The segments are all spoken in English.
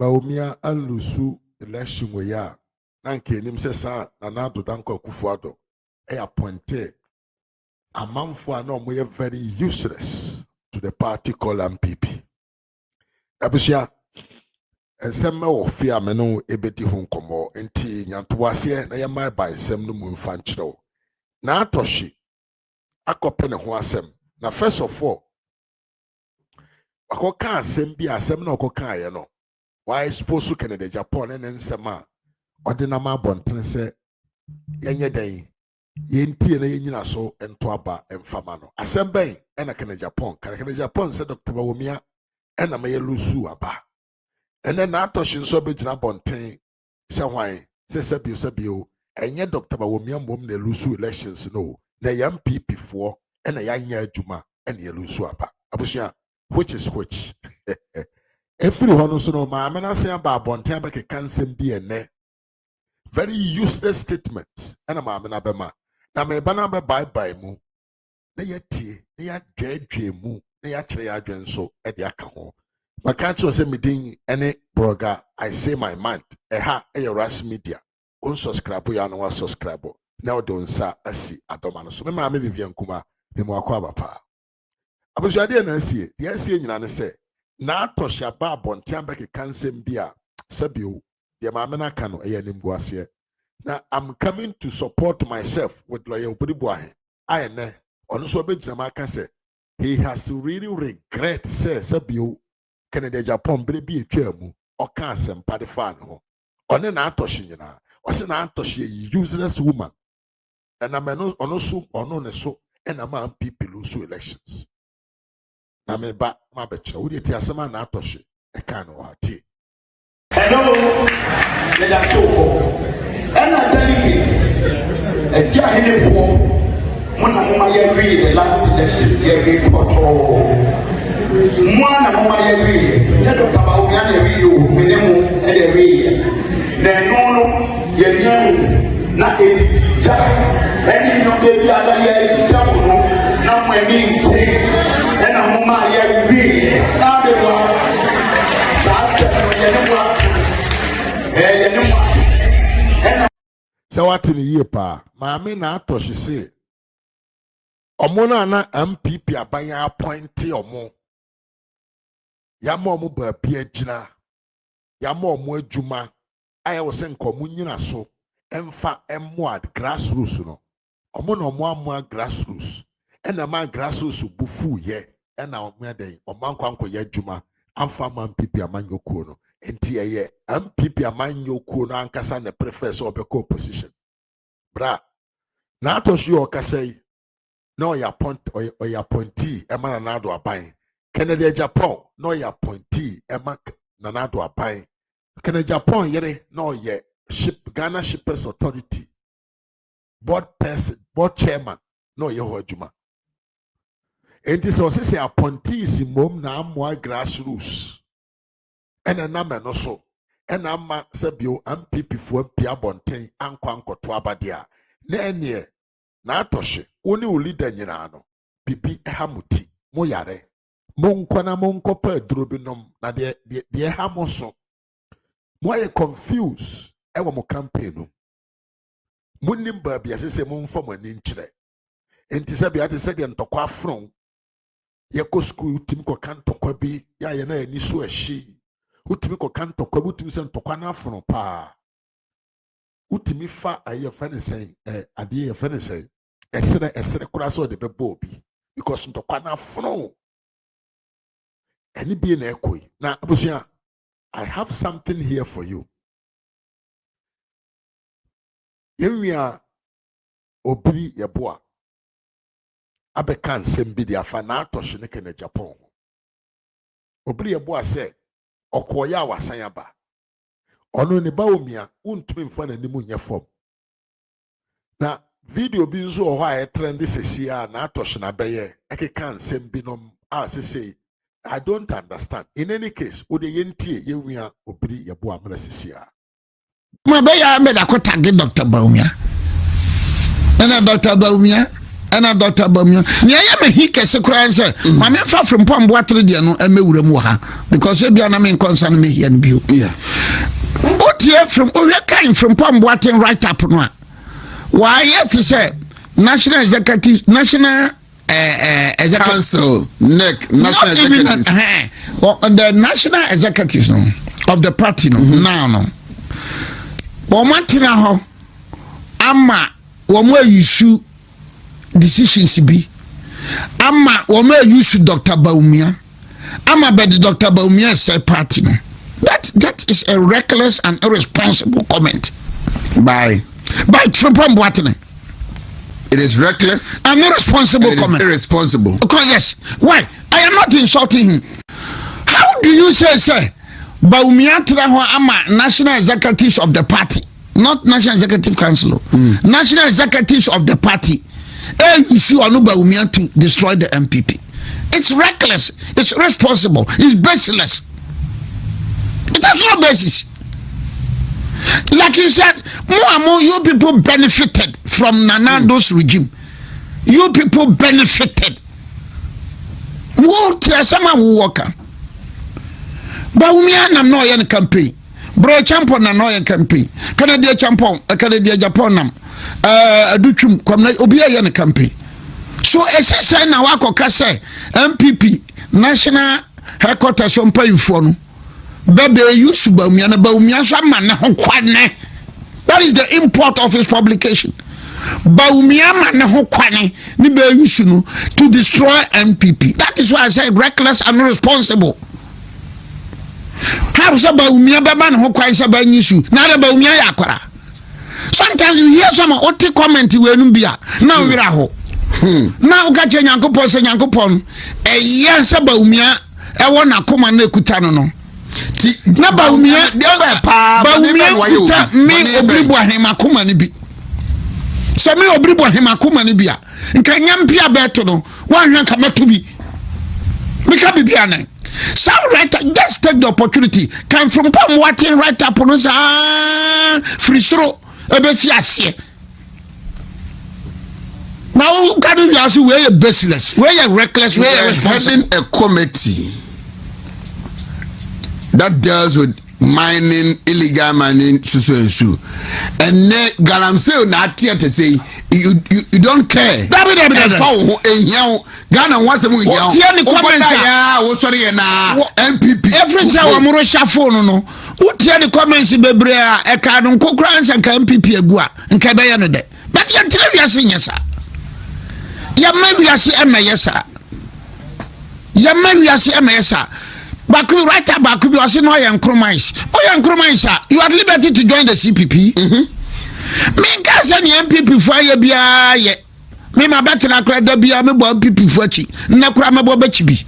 Baumia alusu election we ya nanke nim se sa na nado danko akufuado appointed a man for no more very useless to the party called MPP. Abusia ensema wo fia me no ebedi ho nkomo enti nyantoase na yema by sem no mu mfa nkyerɛw. Naa Torshie akɔpɛ ne ho asɛm. Na first of all akɔka asɛm bi asɛm na ɔkɔka ye no. Why supposed to Canada Japan and nsɛm ordinama bontene sɛ yenye dan yenti na yenyina so ento aba emfama no. Asɛm bɛn ɛna Canada Japan. Canada Japan sɛ Dr. Bawumia ɛna ma yelusu aba. And then Naa Torshie nso bɛgyina bonten sɛ hwan sɛ sabio ɛnyɛ Dr. Bawumia mbom na elusu elections no. Na yam MPP foɔ ɛna yanya adwuma ɛna yelusu aba. Abusua which is which. Everyone who's no maame na say about bonten ba ke kansem bi ene. Very useless statement. Ɛna maame na bema. Na me ba na be bye mu. Na yɛtie, na yɛadwedwe mu, na yɛakyerɛ yɛadwen so ɛde aka ho. Maka kyerɛ sɛ medin ɛne broga I say my mind. Ɛha ɛyɛ Ras Media. On subscribe ya no wa subscribe. Na ɔde nsa asi adoma no so. Me maame Vivian Kuma, me mo akɔ aba pa. Abusuade na asie, de asie nyina ne sɛ Naa Torshie aba bonten ba ke kansem bi a sabio de maame na ka no ɛyɛ nimguaseɛ. Now I'm coming to support myself with lawyer Obribuahe. I ne ono so begyina maka say he has to really regret say sabio Canada Japan bere bi etwa mu oka asempa de fa ne ho. One Naa Torshie nyina. O se Naa Torshie useless woman. And ameno ono so ono ne so and am MPP lose elections. Na me ba ma bekyerɛ wo de ti asɛm Naa Torshie e ka no wa ti. Hello, let us talk. And I delegates, as you are heading for, one of my agree the last election, you report. One of my agree, let us talk about you, minimum, and a real. Then no, you know, not a teacher, and you know, the other year is someone, not my name, and I'm my agree. Now they want that's So what in the year pa? Maame Naa Torshie say omo na MPP abanya appointed omo. Yama omo ba bia gyina. Yama omo adwuma. Aya wo se nkomo nyina so. Emfa emo at grassroots no. Omo na omo amwa grassroots. Ena ma grassroots bufu ye. Ena omo adan omo ankwanko ye adwuma. Amfa ma MPP amanyokuo no. Enti ye MPP amanyokuo no ankasa ne prefer so obeko opposition. Bra Naa Torshie okasai no ya appointee ema na nado aban. Canada Japan no ya appointee ema na nado aban. Canada Japan yere no ye Ghana Shippers Authority board chairman no ye ho adwuma. Enti so se appointees mom na amwa grassroots. Ena na me no so. Ena ama sabio MPP fo pia bonten ankwankoto abadia. Na enie Naa Torshie oni o leader nyina no bibi hamuti mo yare. Mo nkwana mo nkopa aduro bi nom na de hamoso. Mo ye confused e wo mo campaign no. Mo nim ba bia sese mo mfa mo ani nkyerɛ. Enti sabia te sɛ de ntokwa afron. Ye ko school tim ko kan tokwa bi ya ye na ani so ahyi. Utimi ko kan tokwa utimi se ntokwa na afron pa. Utimi fa aye fa ne sen ade ye fa ne sen esere kura so de bebo obi because ntokwa na afron. Ani bi na ekoi. Na abusua I have something here for you. Yenwia obiri yeboa abeka nsɛm bi de afa Naa Torshie ne Canada Japan. Obiri yeboa sɛ okoya wasan aba. Ono ne Bawumia untumi mfa na nimu nye fom. Na video bi nso ho a trend sesi a Naa Torshie na beye ekeka nsɛm bi nom a sesi I don't understand. In any case, ode yentie yewia obiri yeboa mra sesi a. Ma be ya me da ko tag Dr. Bawumia. Na Dr. Bawumia ana Dr. Baumia nya ya me hi kese kura say ma me fa from pombo atre de no emewura mu ha because e bia na me concern me here bio yeah what here from we kind from pombo atre right up no why yes say national executive council national executives the national executives no of the party no now no womatina ho ama womo issue decisions bi ama womo issue Dr. Baumia ama be the Dr. Baumia say party no that is a reckless and irresponsible comment by Trump Boateng. It is reckless and irresponsible comment. It is irresponsible. Because yes, why? I am not insulting him. How do you say Baumia Traho ama national executives of the party, not national executive council, national executives of the party, you see Anu Baumia to destroy the MPP? It's reckless. It's irresponsible. It's baseless. It has no basis. Like you said, more and more you people benefited from Nando's regime. You people benefited. What Tiasama Walker? Baumia na no yen campaign. Bro champion na no yen campaign. Canada champion, Canada Japanam. Aduchum kwamna obi yen campaign. So ese na wakoka say MPP national headquarters on payfo no. Bebe use Baumia na Baumia so man na ho kwane. That is the import of his publication. Baumia man na ho kwane ni be use no to destroy MPP. That is why I say reckless and irresponsible. How say Baumia be man ho kwane say ba use na da Baumia ya akwara. Sometimes you hear some oti comment we nu bia na wira ho. Na uka che Nyankopon se Nyankopon eye say Baumia e wona koma na ekuta no no. Na Baumia Baumia kuta me obribo ahema koma ni bi. Se me obribo ahema koma ni bia. Nka nyampia beto no wanhwa kamato bi. Mika bibia nan. Some right just take the opportunity. Come from Pam Watting right up on us free throw ebesi ase. Now can you just where you baseless, where you reckless, where you heading a committee that deals with mining, illegal mining, so and galamsey na tia to say you don't care. Ghana wants to move here. Oh, sorry, na MPP. Every say we mo phone no. Who hear the comments bebre a e ka no kokra ansa ka MPP agua nka be ye no de. But you tell you say yes. Ya maybe you say em yes. Ya maybe you say em yes. Baku right back you say no yan compromise. Oh yan compromise. You are liberty to join the CPP. Me ka say the MPP for ye bia ye. Me ma betena kra da bia me bo MPP for chi. Na kra me bo bachi bi.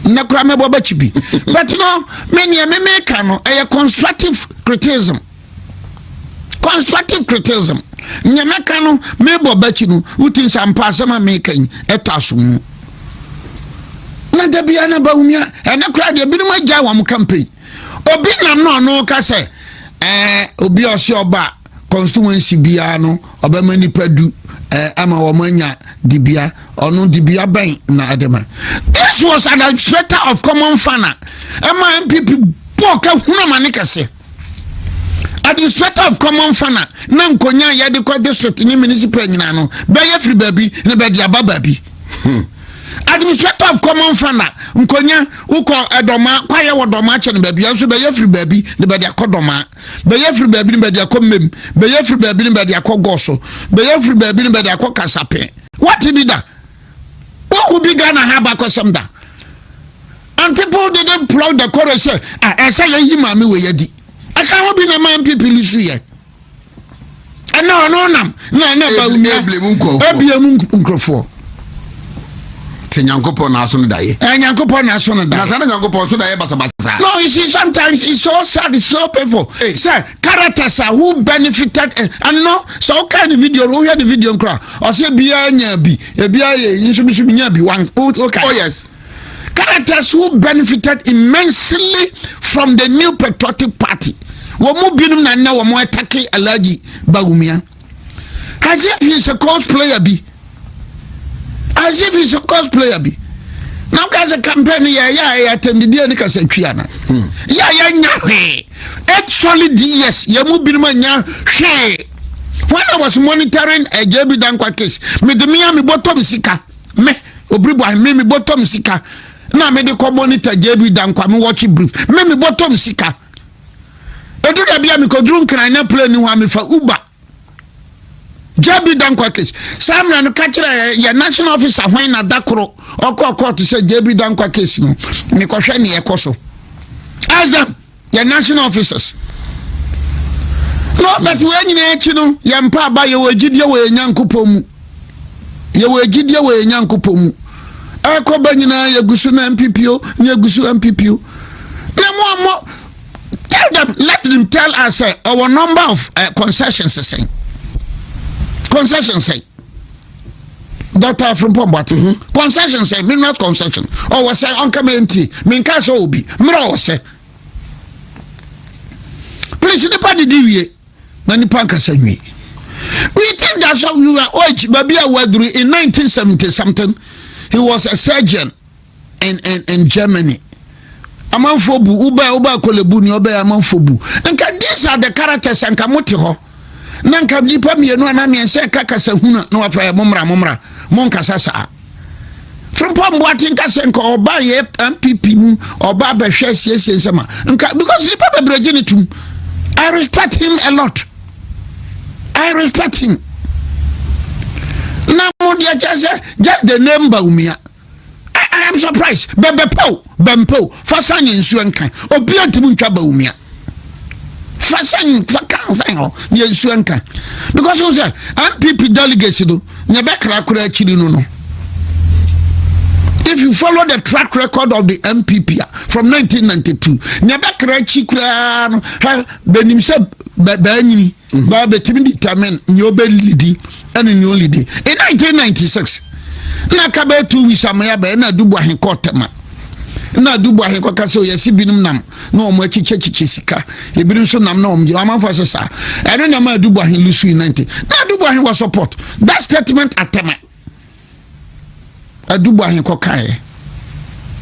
But no, many me no a constructive criticism. Constructive criticism. Nyameka no me bo bachi no utin sampa sama mekan etasum. Na da bia na Baumia e na kra de bi no magya wam campaign. Obi na no ka say obi osi oba constituency bia no obema nipa du ama womanya dibia ono dibia ben na adema. This was an administrator of common fana ama MPP boka huna manika se administrator of common fana na nkonya ya de ko district ni municipal nyina no be ye free baby na be dia baba bi administrator of common fana nkonya uko edoma kwaye wodoma che no baby so be ye free baby na be dia kodoma be ye free baby na be dia komem be ye free baby na be dia kogoso be ye free baby na be dia kokasape. What be that? What would be Ghana have a that? And people didn't plug the chorus. I say, you mammy, where you did. I can't be the man people you see. And no, Uncle. Yankopon national day. And Yankopon national day. Yankopon so day basa. No, you see, sometimes it's so sad, it's so painful. Hey, sir, characters are who benefited and no, so kind of video, who had the video cry. Or say behind be one. Okay. Oh yes. Characters who benefited immensely from the new patriotic party. Womu binum na womu atake Alhaji Baumia. As if he's a cosplayer be. as if he's a cosplayer be. Now guys a campaign yeah attended the other Casatriana. Yeah, nyahe. 8 solid years, Yamu Birmania, she. When I was monitoring a JB Dankwa case, me the Miami bottom sika, me, Obriba, me bottom sika. Now medical monitor JB Dankwa, me watch it brief, me bottom sika. I do that be a me drunk and I never play new army for Uber. JB Dankwa case. Some no catch your national officer when na dakoro or court to say JB Dankwa case no. Me kwahwe ne ekoso. Ask them, your national officers. No, but when you echi no, yampa ba ye wagidie we Nyankopom mu. Ye wagidie we Nyankopom mu. Akoba nyina yagusu na MPPO, na yagusu MPPO. Na mo tell them, let them tell us our number of concessions is saying. Concession say, Doctor from Pombati. Concession say, me not concession. Or was say, Uncle Menti, Minkas Obi, Mro say. Please, the party deviate. Nani Panka say me. We think that's how you are. Baby, in 1970 something, he was a surgeon in Germany. Amanfobu, Uba Kolebuni, Obe Amanfobu. And these are the characters and Kamotiho. Nanka dipa mienu anami ense kaka sehuna no afra momra monka sasa from Pombati nka senko oba ye MPP mu oba be hwe siesie nsema nka because dipa bebre gene tum. I respect him a lot. I respect him. Now just the name Baumia. I am surprised. Bempo fasani nsu nka obi antimu ntwa Baumia. Fashion because you say MPP delegates do no. If you follow the track record of the MPP from 1992, Nebekra Chikra Benim said Bani Babetimi determine Nyobe Lidi and new lady. In 1996, Nakabe 2 weeks Amaya Duba Hinkotema. Na dubu ahe kwa kase oyesi binum nam na omo chiche sika ebirim so nam na omje amanfo sesa eno na ma dubu ahe lusu 90 na dubu ahe was support that statement atema dubu ahe kwa kai.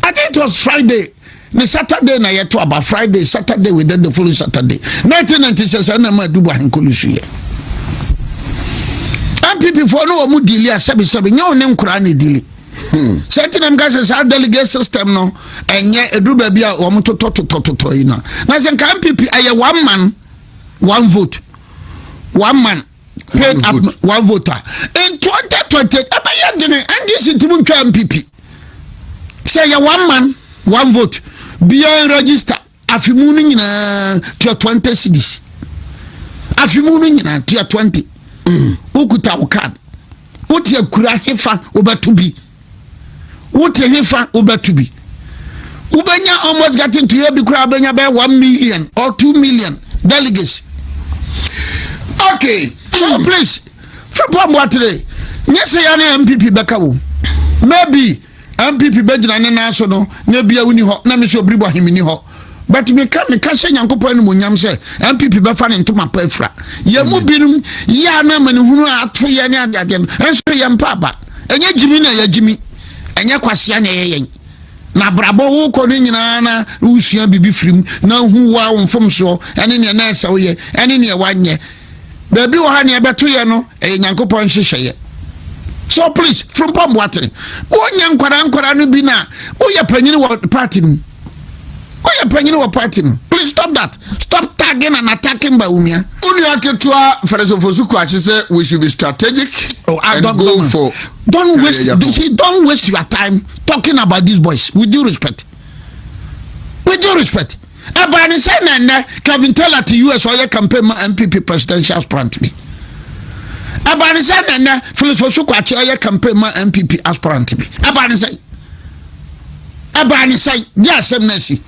I think it was Friday, the Saturday na yeto about Friday, Saturday we did the following Saturday 1996 na ma dubu ahe kolusu ye MPP for no omu dili a sebi nya onem kura ne dili. Certain them guys are delegate system no and yet a do baby or to you know. Now say MPP I 1 man 1 vote. 1 man paid up 1 voter. In 2020 and this is MPP. Say 1 man 1 vote. Be register afimuni na to 20 cities. Afimuni na to 20. Ukuta ukad. Uti akura hefa obatubi. What a heifer Ubatubi. Ubenya almost getting to here because Ubenya by 1 million or 2 million delegates. Okay, so please, from what today? Yes, I am MPP Bakawu. Maybe MPP Bejana National, maybe a Uniho, Namisho Briba Himiniho. But me can't say Yanko Munyam say MPP Bafan into my pefra. Yamubinum, Yana Manu at 3 years again, and so Yam Papa. And yet Jimmy. Enya kwasia na yeyen na brabo wo kono nyina na usua bibi frim na hu wa wonfom so ene ne na esa wo ye ene ne wanye baby wo ha ne beto ye no Nyankopon hyehyeye. So please from Pomwatene wo nyankwara no bi na wo ye panyini wo party no please stop that. Stop tagging and attacking Baumia. Only Aketua Feresofosuku say we should be strategic and go for. Don't waste your time talking about these boys. With due respect. Abani say na Kevin Teller to US or your campaign MPP presidential aspirant me. Abani say na Feresofosuku or your campaign MPP aspirant me. Abani say yes mercy.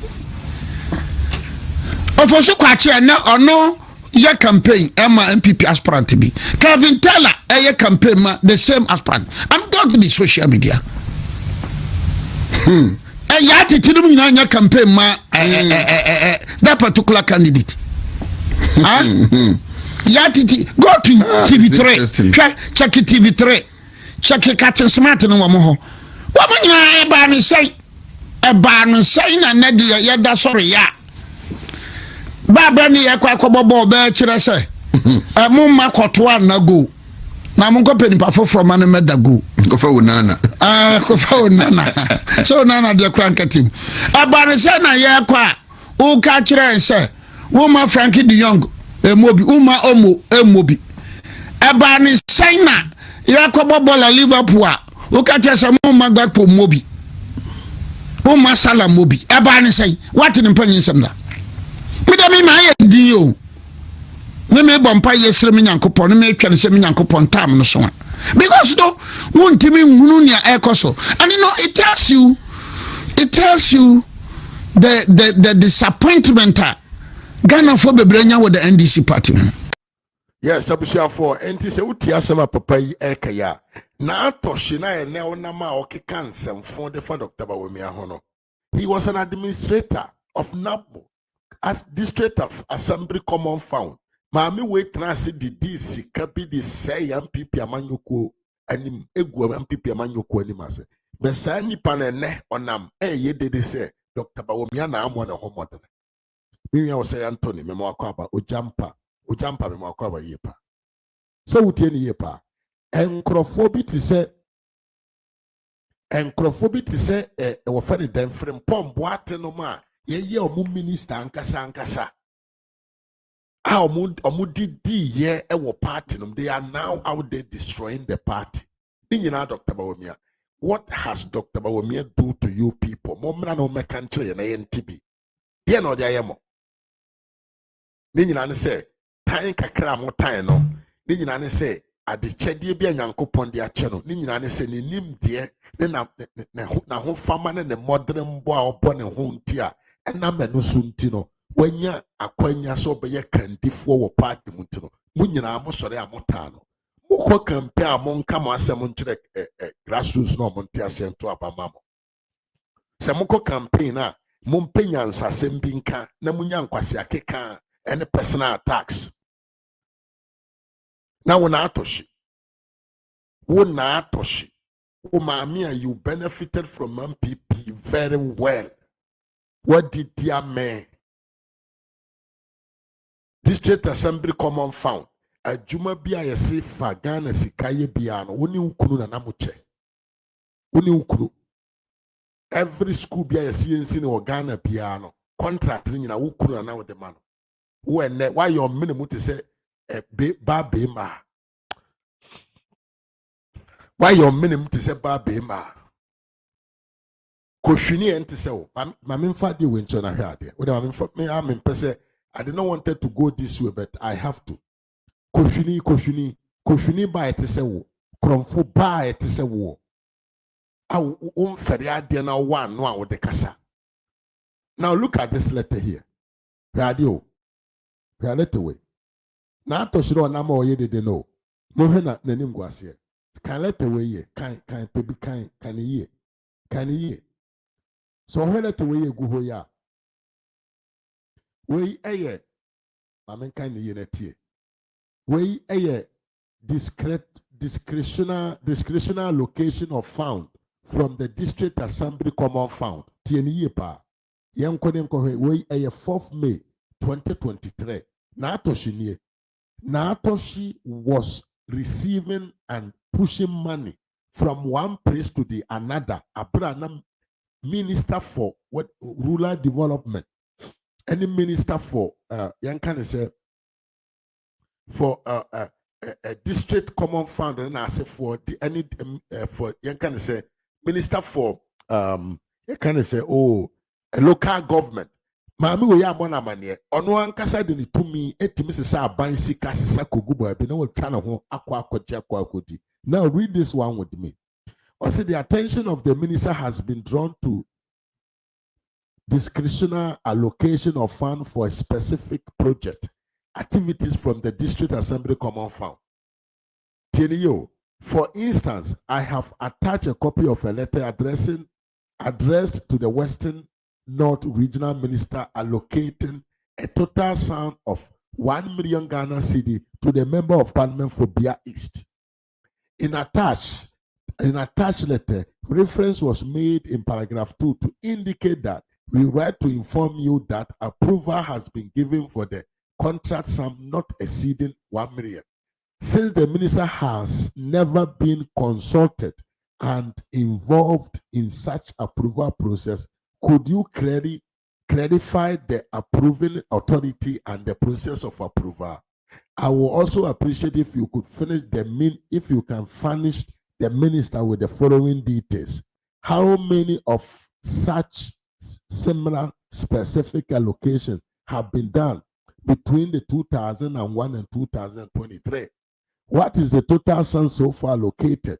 Ofosu kwache na ono your campaign Emma MPP aspirant be. Kevin Teller your campaign ma the same aspirant. I'm talking the social media. Ya titinum nyina your campaign ma that particular candidate. Ya titi go to TV3. Check TV3. Shaki Captain Smart no wamo ho. Wa mo nyina e ba no say na na de ye da sorry ya. Baba ni ye kwa bobo ba kire se. Mo ma kwoto anago. Na mo ko peni pa foforo ma no medago. Ko fa wonana. Ko fa wonana. So nana de krankatim. E ba no say na ye kwa o ka kire se. Wo ma Frankie de Young emobi uma omo emobi. E ba no say na ya kwa bobo la Liverpool a o ka kire se mo ma gbapo mobi. O ma sala mobi. E ba no say what in panyin sem da. Me da me ma ye din yo. Me bompa yesre me nyankopon me twa ne se me nyankopon tam no so because do wontimi hunu nia ekoso and you know it tells you the disappointment Ghana for bebrenya with the NDC party. Yes, Abusia for enti se uti asema papa yi ekaya na Torshie na ene onama okeka nsemfo de fa Dr. Bawumia hono. He was an administrator of NABO as district of assembly common found. Maami we transi di sika bi di say MPP amanyoko anim egu MPP amanyoko anim ase. Be sa nipa na ne onam ye dede say Dr. Bawumia na amo na homodere. Mi ya say Anthony me mo akwa ojampa me mo akwa yepa. So utie ni yepa. Enkrofo bi ti say e wo fa ni dem frem pombo ate no ma ye omu minister ankasa. Party. They are now out there destroying the party. Dr. Bawumia, what has Dr. Bawumia do to you people? Momra no me country and NTB. Here no dia yemo. Ninyina ne say, time kakra mo time no. Ninyina ne say, ade chedie bia nyankopon de ache no. Ninyina ne say nim de na ho fama ne modern bo a obo ne ho nti a na menu so nti no. Wanya akwanya so be ye kandifo wo party mutino munyina amosore amotano mukọ campaign amonka mo asem nkire grassroots no monte asento abamamo se mukọ campaign a mompenya nsasem bi nka na munya nkwase akeka any personal attacks na Naa Torshie o maami you benefited from MPP very well. What did dear man District Assembly Common Found a Juma Bia yesi fa Ghana sikaye biano woni ukunu na namuche woni ukunu every school bia yesi yensi ne Ghana biano contract ni na ukunu na nawo de mano when why your minimum to say ba be ma why your minimum to say ba be ma koshuni enti se o ma memfa de wencho na hwe ade wo de ma memfa me am mpese I did not want to go this way, but I have to. Koshuni ba ete se wo. Kromfo ba ete se wo. Feri ade na one no a de kasa. Now look at this letter here. Radio. Letter way. Naa Torshie no na ma oye de no. Mo hwe na nanim guase. Kan letter way ye. Kan pebi kan ye. Kan ye. So hwe letter way ye gu ho ya. We aye mamen kan ye na tie we aye discretional location of found from the district assembly common found tie ni ye pa yen konem ko we aye 4th May 2023 Naa Torshie was receiving and pushing money from one place to the another abrana minister for rural development. Any minister for young can say for a district common fund and I say for the any for young can say minister for you can say a local government. Mami we ya mona manie ono ankasa de ni tumi etimi sesa aban sika sesa kogubo abi na wotwa na ho akodi. Now read this one with me. Also the attention of the minister has been drawn to discretionary allocation of funds for a specific project activities from the district assembly common fund. For instance, I have attached a copy of a letter addressed to the Western North Regional Minister allocating a total sum of 1 million Ghana cedi to the Member of Parliament for Bia East. In attached, In attached letter, reference was made in paragraph 2 to indicate that we write to inform you that approval has been given for the contract sum not exceeding 1 million. Since the minister has never been consulted and involved in such approval process, could you clarify the approving authority and the process of approval? I will also appreciate if you could if you can furnish the minister with the following details. How many of such similar specific allocations have been done between the 2001 and 2023? What is the total sum so far allocated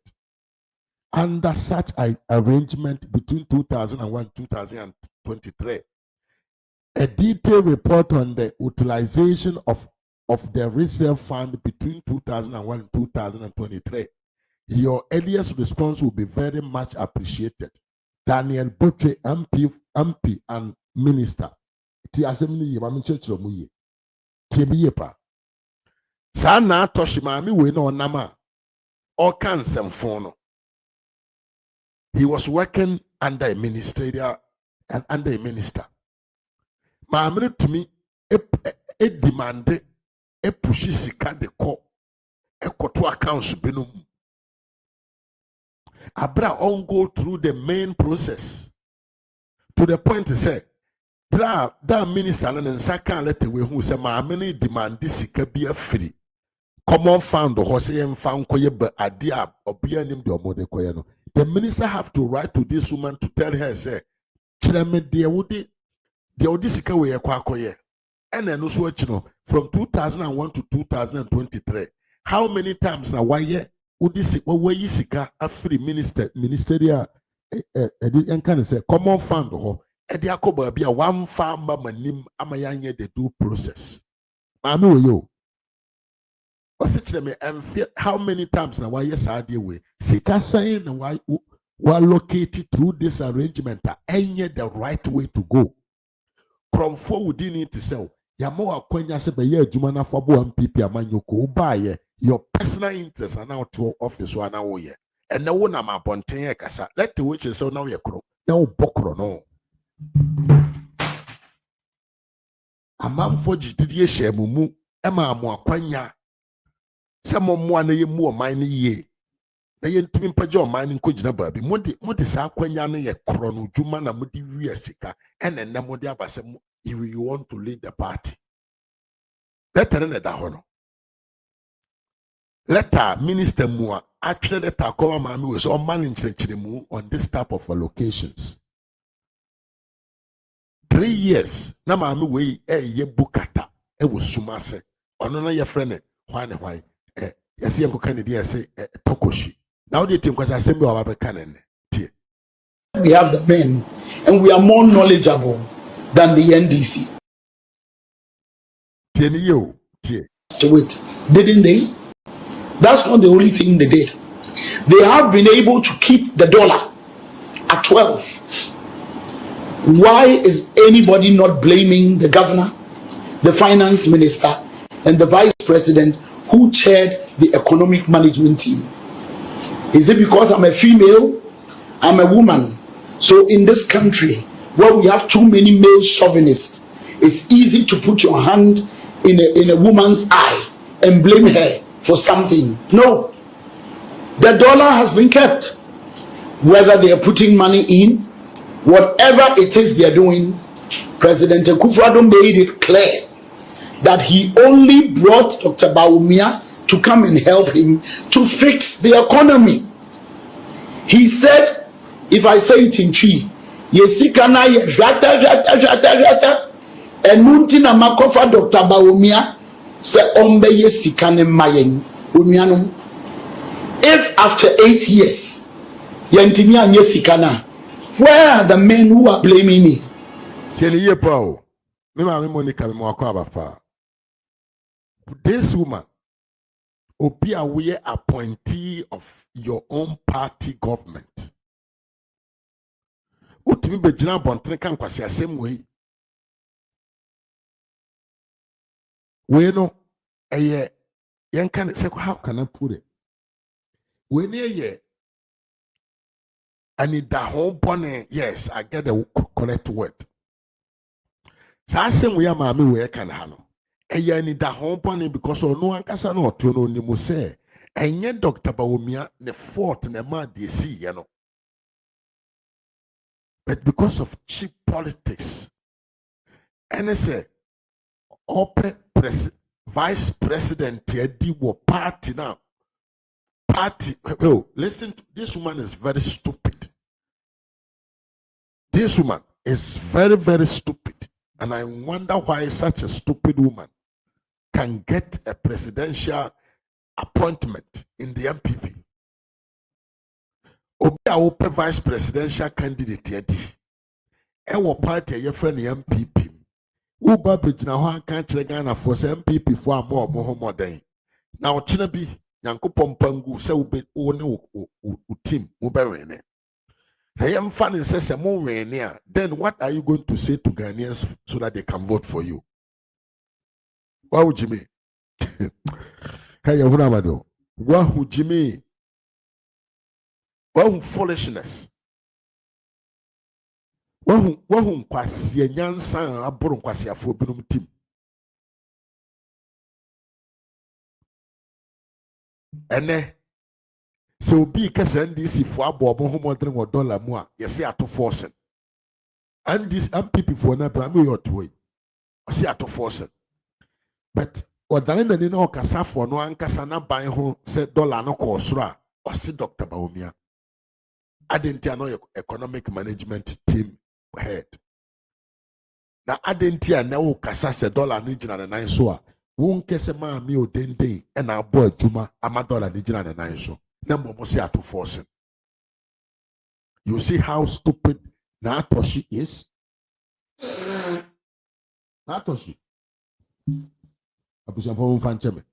under such arrangement between 2001 and 2023? A detailed report on the utilization of the reserve fund between 2001 and 2023. Your earliest response will be very much appreciated. Daniel Botre, MP and Minister. Ti assembly mami chechro mu ye. Ti bi ye pa. Sa Naa Torshie mami we na onama. O kan semfon no. He was working under a ministerial and under a minister. Mami to me e demande e pushi sika de ko e koto accounts benum. Abra on go through the main process to the point to say that minister and second let away who say my many demand this sika be free common fund or say found koye but adia or be an the the minister have to write to this woman to tell her say chireme dear woody the sika we koye and then also from 2001 to 2023 how many times now why yeah Udi sika afri ministerial and kind of say common fund ho edi akoba bia one farm manim amayanye the due process. Mami yo. How many times now why yes idea way sika saying why were located through this arrangement any the right way to go. From forward need to sell. Yamo akwenya se be ye adwuma na fabo MPP amanyoko ubaye your personal interest are now to office one now ye and no one am abonten kasa let the witch so now ye kro now bokro no amam for jidie shemumu ema amu akwanya se mommo na ye mu oman ne ye na ye ntumi mpaje oman ne nkogina baabi mode sa akwanya no ye kro no dwuma na mode wi sika ene ne mode abase you want to lead the party let her da hono. Letter Minister Mua actually letter come mami was all man in on this type of allocations. 3 years na mami we ye bukata e was sumase ono na your friend why yes yanko candidate say tokoshi now they think because assembly wa ba kanene tie we have the men and we are more knowledgeable than the NDC tie ni yo tie to it didn't they? That's not the only thing they did. They have been able to keep the dollar at 12. Why is anybody not blaming the governor, the finance minister, and the vice president who chaired the economic management team? Is it because I'm a female? I'm a woman. So in this country, where we have too many male chauvinists, it's easy to put your hand in a woman's eye and blame her for something. No, the dollar has been kept. Whether they are putting money in, whatever it is they are doing, President Akufo-Addo made it clear that he only brought Dr. Bawumia to come and help him to fix the economy. He said, if I say it in Twi, yesikana ye rata and muntina makofa Dr. Bawumia se ombe yesikane mayen umianum. If after 8 years yentimi anye sikana, where are the men who are blaming me? This woman will be a appointee of your own party government. Utimi bejina bontene kan kwasi asem we. We no yen kan say how can I put it? We near ye need the whole bonnet. Yes, I get the correct word. So I say we are mommy we can handle. And you need the whole bonnet because no one can say no to no ni say. And yet Dr. Bawumia the fort in the man they see, you know. But because of cheap politics, and I say, vice president wo party now. Party, oh, listen, this woman is very stupid. This woman is very, very stupid. And I wonder why such a stupid woman can get a presidential appointment in the MPP. Obi a open vice presidential candidate yedi. Ewo party ye friend the MPP. Uba bejina ho anka kire Ghana for MPP for amo mo modern. Na ochina bi Yankopɔn pangu sɛ wo ne wo team mo bɛwene. Na yɛmfa ne sɛ sɛ mo wene a, then what are you going to say to Ghanaians so that they can vote for you? Wahu Jimmy. Hey, yɛhuna amado. Wahu Jimmy. Wahu foolishness. Wahu nkwasi nyansa aboro nkwasi afo binom team. Ene so obi kasa NDC fo abo mo homodren wo dollar mu a yesi ato force and this MPP for na ba me yotwe yesi ato force but odare na ni na okasa fo no ankasa na ban ho se dollar no ko soro a osi Dr. Bawumia adentia no economic management team head na adentia na wo kasa se dollar ni gina na nan so a won kese ma mi o denden e na abo adwuma amadola ni gina na nan so na mbomo se ato force. You see how stupid Naa Torshie is? Naa Torshie abusia po mfa ncheme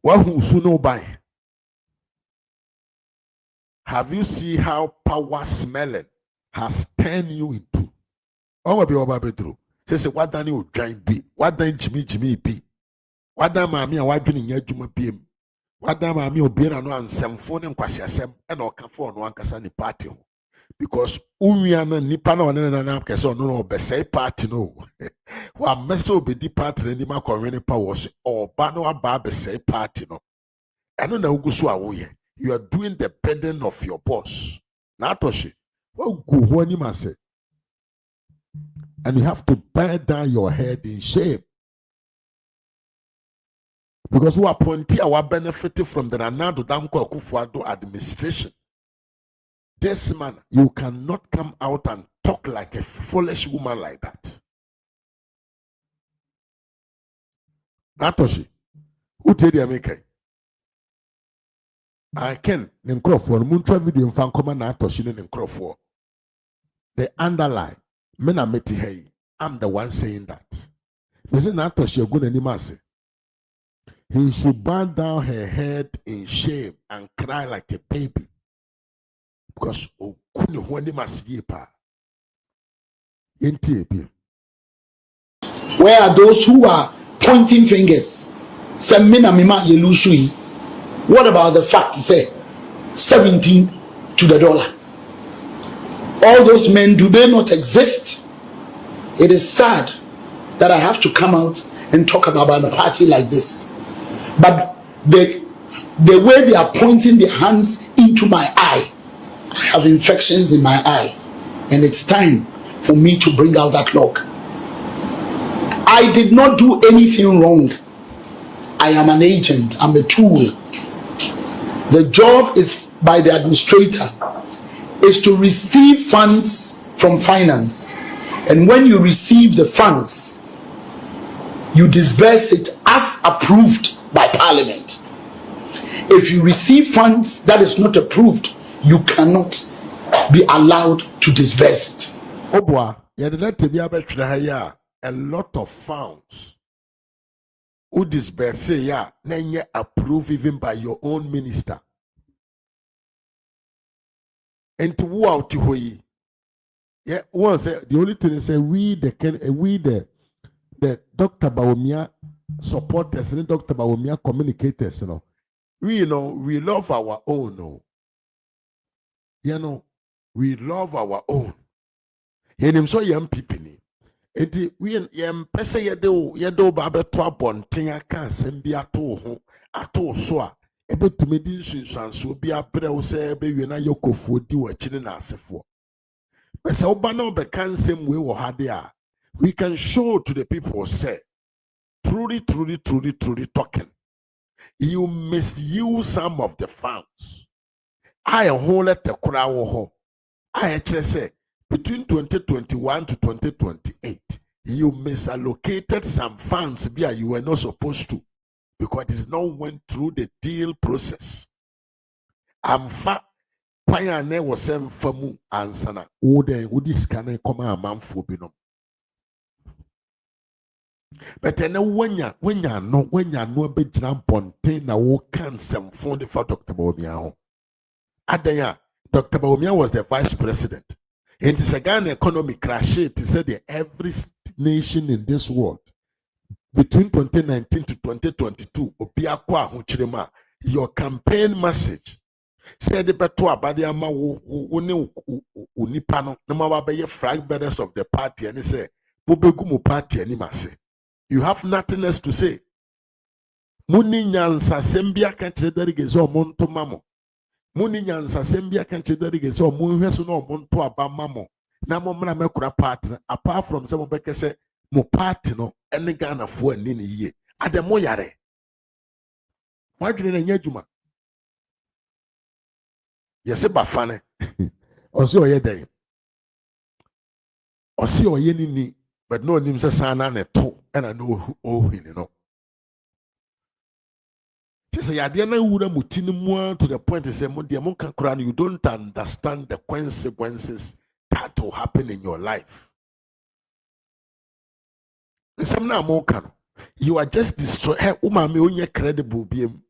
wa hu su no ban. Have you seen how power smelling has turned you into? Oh, be oba bedru say what dani o dwan bi what dan jimi bi wada maami a wadwene nya adwuma biem wada maami obi na no ansemfo ne nkwasiasem e na okafo no ankasa ni party ho because unwia na nipa na one na na kese no no obesai party no wa mese obedi party ni makonwene power so oba no aba besai party no eno na ugusu awoye. You are doing the burden of your boss. Naa Torshie wa gu ho ni mase and you have to bear down your head in shame. Because we are pointing our benefited from the Nanado Danko Akufo-Addo administration. This man, you cannot come out and talk like a foolish woman like that. Naa Torshie, who tell you make? I can Nkrofo Muntra video in fan command Naa Torshie in Nkrofo. The underline, mena meti hey. I'm the one saying that. Mrs. Naa Torshie good anymore. He should bow down her head in shame and cry like a baby. Because where are those who are pointing fingers? What about the fact, say, 17 to the dollar? All those men, do they not exist? It is sad that I have to come out and talk about a party like this. But the way they are pointing their hands into my eye, I have infections in my eye, and it's time for me to bring out that log. I did not do anything wrong. I am an agent. I'm a tool. The job is by the administrator is to receive funds from finance, and when you receive the funds, you disburse it as approved by Parliament. If you receive funds that is not approved, you cannot be allowed to disburse it. Obwa, a lot of funds who disburse ya nenye approved even by your own minister. And to who out to yeah, once the only thing is we the Dr. Bawumia supporters and Dr. Bawumia communicators, we love our own, We love our own. Yenim so yam pipini. Enti we yam pese yedo ba beto abonten aka asem bi ato ho ato so a ebetumi di nsunsuanso bi abrɛ wo sɛ bewie na yɛkɔfoɔ di wɔakyi na asefoɔ. Pese oba na obɛka nsɛm we wɔ ha de a we can show to the people say truly talking. You misuse some of the funds. I whole let the crowd ho. I actually say between 2021 to 2028, you misallocated some funds where you were not supposed to because it not went through the deal process. Amfa payane was sent famu ansana. Ode udi scanner come a man for binom. But then when you know a bit now bonte na wo can some phone for Dr. Bawumia. Adaya, Dr. Bawumia was the vice president. And it's a Ghana economy crash. It said that every nation in this world between 2019 to 2022, Obiakwa Huchirema, your campaign message said the beto abadiama unipano no mawabe flag bearers of the party and he said Bubegumu party and mase. You have nothing else to say. Muni nyansa sembia kanche derigezo monto mamo. Muni nyansa sembia kanche derigezo munhweso no monto aba mamo. Na mo mna mekura party apart from some beke say mo party no ene Ghana fo ani ne yie. Ademo yare. Wadwene na nyadwuma. Yese bafane. Osi oye den. Osi oye ni but no nim say sana ne to and I know you know. She say yade na wura mutini mu to the point say mo de mo kan kra you don't understand the consequences that will happen in your life. Some na mo kan you are just destroy umami onye credible biem.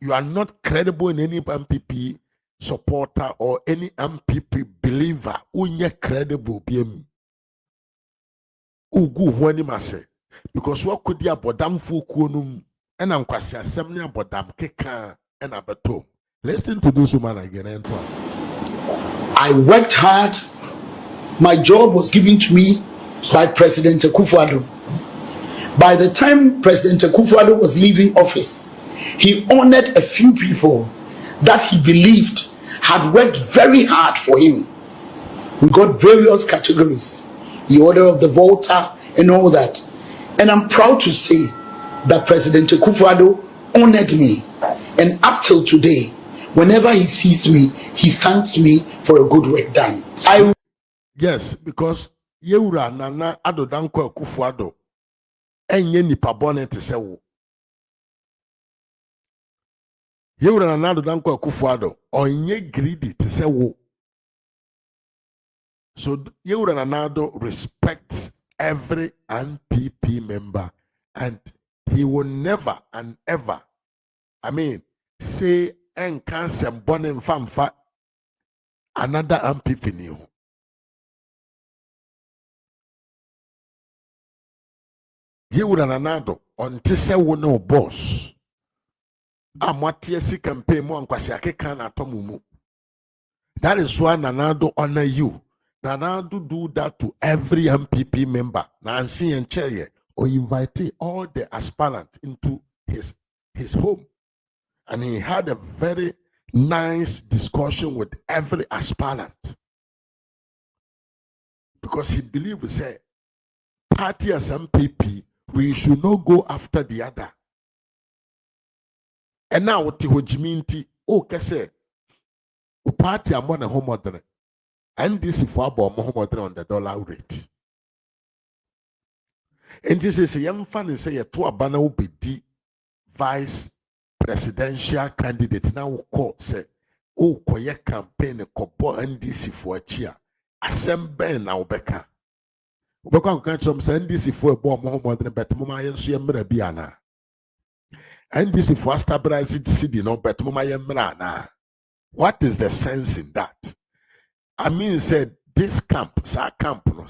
You are not credible in any MPP supporter or any MPP believer. Onye credible biem. Ugu huani mase because what could ya bodam fukunum and I'm quasi assembly bodam keka and abatom. Listen to this woman again. I worked hard. My job was given to me by President Akufo-Addo. By the time President Akufo-Addo was leaving office, he honored a few people that he believed had worked very hard for him. We got various categories, the Order of the Volta and all that. And I'm proud to say that President Akufo-Addo honored me. And up till today, whenever he sees me, he thanks me for a good work done. Yes, because Yeura Nana Ado Danko Akufo-Addo enye nipa bone te se wo. Yeura Nana Ado Danko Akufo-Addo onye greedy te se wo. So Yeura Nana Ado respects every NPP member and he will never and ever, say and cancel bonin famfa another MPP new. Yeura Nana Ado on tise wo no boss. Amwatie si campaign mo ankwasi akeka na atomumu. That is why Nana Ado honor you. Nana Ado do that to every MPP member. Nancy and Cherry or invite all the aspirants into his home. And he had a very nice discussion with every aspirant. Because he believed, we say, party as MPP, we should not go after the other. And now what he would say, party among a home order. And this is for about Muhammad on the dollar rate. And this is a young fan and say a two abana will be the vice presidential candidate now call say koye campaign kobo NDC for a cheer. Assemble now beka. Ubeka can from NDC for a bomb Muhammad but Muma Yensu Mrabiana. NDC for stabilize the city no but Muma Yemrana. What is the sense in that? Said this camp, sa camp no,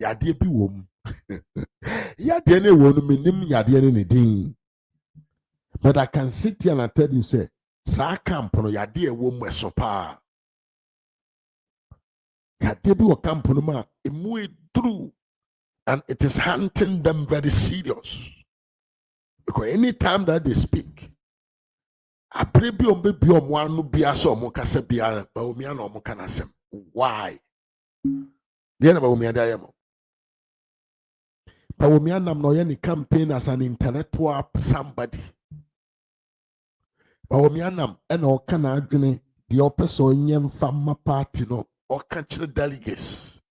yade bi wom. Yade ne wonu minim yade ne din. But I can sit here and tell you say, sa camp no yade wom wesopa. Yadebi wa camp no ma emu through, and it is hunting them very serious because anytime that they speak, abere bi ombe bi omo anu bi asa omo kasa bi ara ba omi ana omo kana sem. Why? Dey na ba omi ada yam. Ba omi anam no ye ni campaign as an intellectual somebody. Ba omi anam e na o kana adwene the opesa onye mfama party no o ka kire delegates.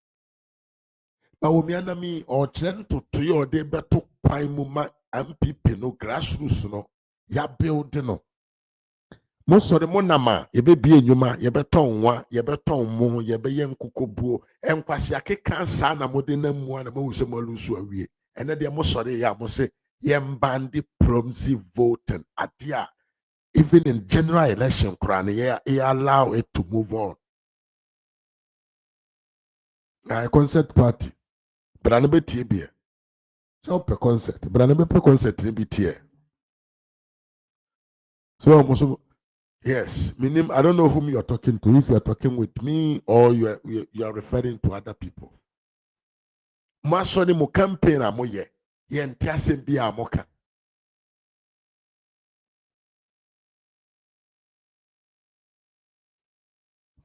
Ba omi anami o kire to yo de beto kwan mu ma MPP no grassroots no ya build no. Most of the monama, ye be enyuma, ye be tonwa, ye be tonmo, ye be yen kukobuo, en kwasi ake kansa na mode na mu na mo se mo lusu awie. Ene de mo sori ya mo se yen bandi proxy voting adia. Even in general election krani ye allow it to move on. Na concert party. But ane be tie bi. So pe concert, but ane be pe concert ni bi tie. So mo yes, meaning I don't know whom you are talking to. If you are talking with me or you are referring to other people. Masoni mo campaign amoye. Ye ntiase bi amoka.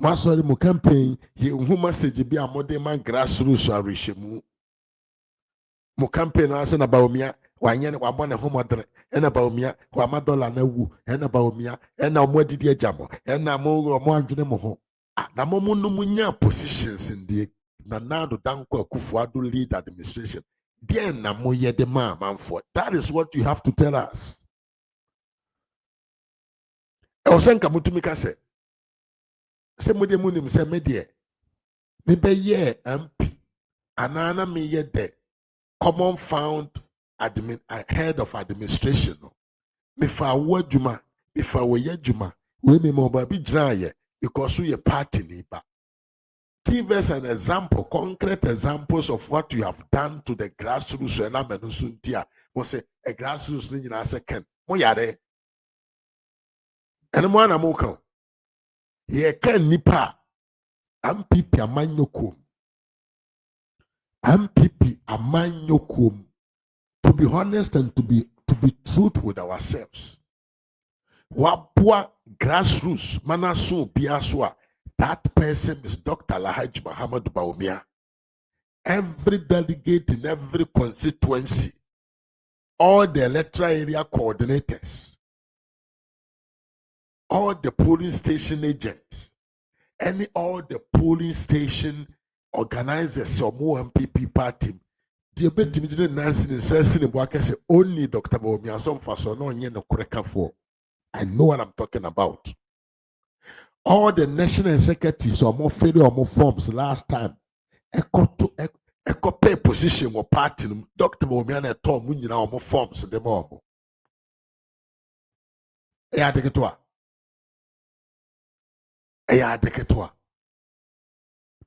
Masoni mo campaign ye who message bi amode man grassroots arishemu. Mo campaign ase na baomia wanye wa mo ne homodre ena baomia wa ma dollar na wu ena baomia ena mo adidi agamo ena mo adwene mo ho. Na mo no munya positions in the Nanado Danko Akufo-Addo lead administration. Dear na mo ye de man for. That is what you have to tell us. E osenka mutumika se mo de munim se me de me be ye MP anana me ye de common found head of administration no. Me fa wo adwuma me fa wo ye adwuma we me mo ba bi gyina ye because we a party leader. Give us an example, concrete examples of what you have done to the grassroots. And I'm a say a grassroots in a second. Moyare. And one amoka. Ye can nipa. MPP amanyokum. MPP amanyokum. To be honest and to be truth with ourselves. Wapua grassroots manasu biaswa. That person is Dr. Alhaji Muhammad Bawumia. Every delegate in every constituency, all the electoral area coordinators, all the polling station agents, all the polling station organizers of MPP party, the only Dr. Bawumia some for no no correct for. I know what I'm talking about. All the national executives or more failure or more forms last time. Echo pay position or party. Dr. Bawumia told me now more forms the more. Eya deketwa.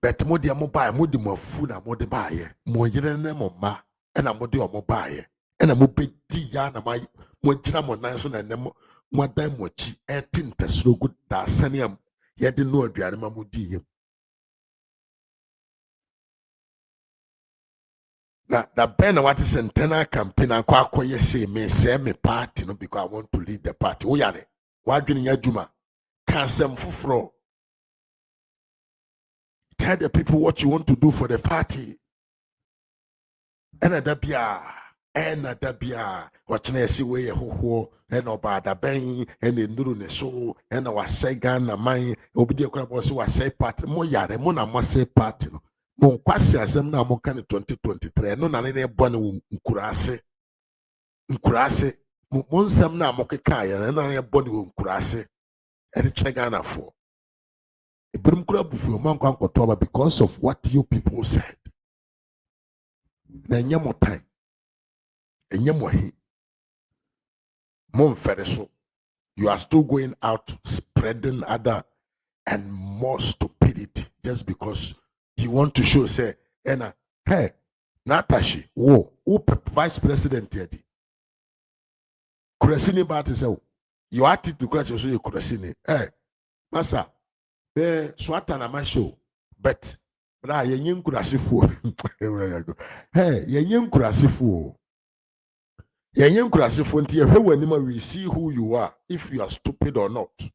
Bet mo dia mo buy mo di mo fu na mo de buy. Mo yire na mo ma e na mo de o mo buy. E na mo bedi ya na ma mo gina mo nan so na ne mo dan mo chi e tintesro good da saneam ye de no aduane ma mo di yem. Na ben na what is internal campaign akwa ye say me party no because I want to lead the party. O yare. Wa dwene nya dwuma. Kansem fufuro. Tell the people what you want to do for the party. Enadabia, watching a see way a ho, and obada bang, and the nuru ne so, and our segan, a mine, obidia crab was say party, moyare, mona must say party. Mon quasi as them now mokan 2023, no nane bonny kurase, monsam na mokekaya, and I bonny kurase, and it's Chagana for. Because of what you people said. Na nyamo time. Enyamo he. Mon fereso. You are still going out spreading other and more stupidity just because you want to show say, Ena, hey, Naa Torshie, who vice president yedi. Kurasini bati say, you attitude to crash so you kurasini. Hey, masa. Swata na ma show, but Bra yenye nkurasefo. Hey, yenye nkurasefo. Yenye nkurasefo nti ehwe w'anim a we see who you are, if you are stupid or not.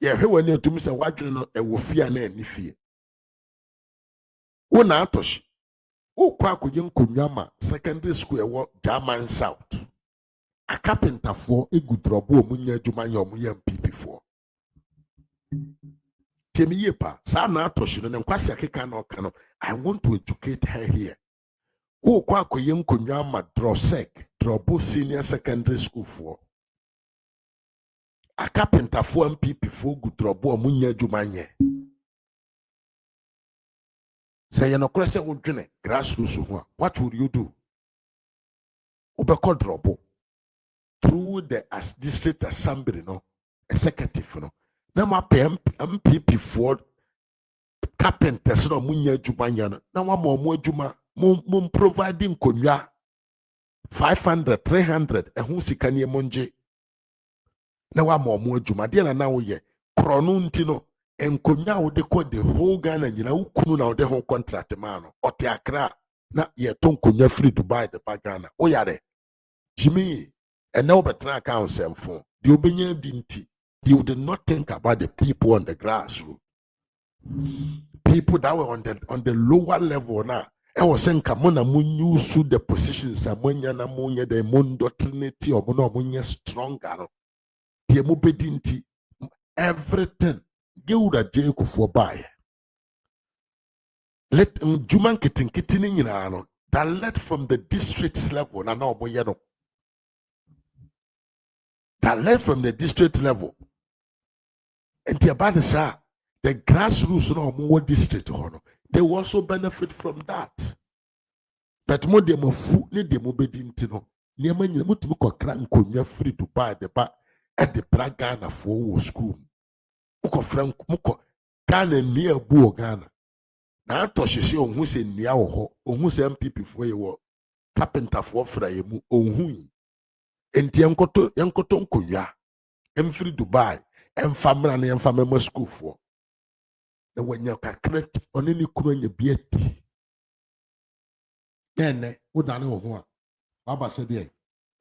Yehwe w'ani atumi sɛ wadwene no ɛwɔ fie na ɛni fie. Wo Naa Torshie. Wo kwa akɔgye nkonnwa ma secondary school ɛwɔ German South. A carpenter for a good robo munya juma yomuya MPP for. Temi yepa, sa Naa Torshie no nkwasi akeka na okano. I want to educate her here. Wo kwa akɔgye nkonnwa ma Drobo Senior Secondary School for. A carpenter for MPP for good robo munya juma nye. Say you no kwese wodwene grassroots ho. What would you do? Obeko Drobo. Through the district assembly, no executive, no. Now my MPP for carpenters no munya juma na wa mo juma mo providing konya 500 300 ehun sika ne monje na wa mo juma de na wo ye krono nti no enkonya wo de ko the whole Ghana nyina wo kunu na wo de ho contract man no ote akra na ye to nkonya free Dubai the Ghana o yare Jimmy. And now, but I can't send for the obedient dinty. You did not think about the people on the grassroots. People that were on the lower level now. I was saying, come on, you suit the positions, Amonia, Namonia, the Mondotrinity, or Monomonia stronger. The obedient everything. You that Jacob for buy. Let Juman kitting in Ano that led from the districts level, and now Moyano. That led from the district level. And the grassroots no more district, they will also benefit from that. But more them food, need them obedient to know. Near many mutuko crank konya free to buy the back at the Bragana for school. Muko Frank Muko Ghana near Buo Ghana. Naa Torshie say on who say near or who say MPP for you carpenter for Frayemu on who. Enti yankoto nkonya emfiri Dubai emfamra na emfamema school for na wanya kakra one ni kunu nya biati nene wodane wo ho a baba se de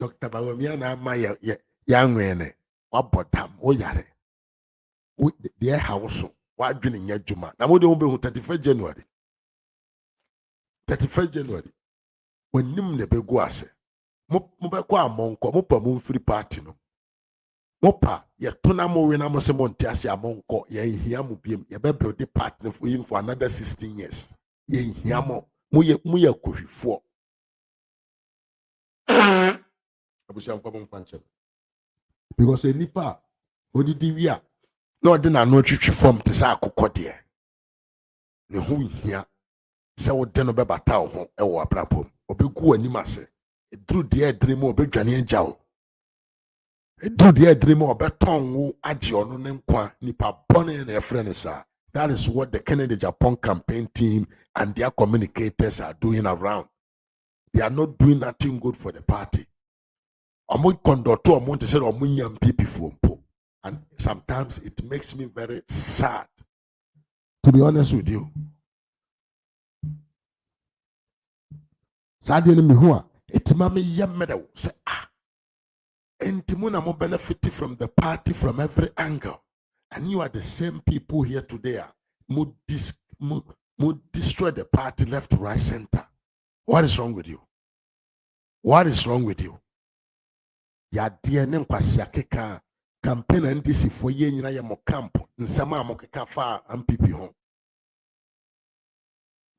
Dr. Bawumia na ama ya nwene wabodam wo yare wo de house wadwene nya dwuma na mo de wo be hu 31 January wanim ne begu ase mo be kwa amonko mo pa mo free party no mo pa ye tona mo we na mo se mo ntiase amonko ye hia mo biem ye be build the party for him for another 16 years ye hia mo ye kohwifo abusia mfa mo mfa nche because enipa odidi wi a na ode na no twitwi form te sa akokɔ de ne ho hia se wo de no be bata wo ho e wo abrapom obegu anim ase edru de dream obedwane agyawo edru de dream obeton wo agye ono ne nkwa nipa bone na efre sa. That is what the Kennedy Japan campaign team and their communicators are doing around. They are not doing nothing good for the party. Omo conductor omo te say omo nyam people for. And sometimes it makes me very sad, to be honest with you. Sadly, me who etimame yemmedo say entimuna mo benefit from the party from every angle. And you are the same people here today. Mo destroy the party left, right, center. What is wrong with you? What is wrong with you? Ya dear Nemquasia Keka campaign and this for ye in Yamo camp in Sama Mokeka far and people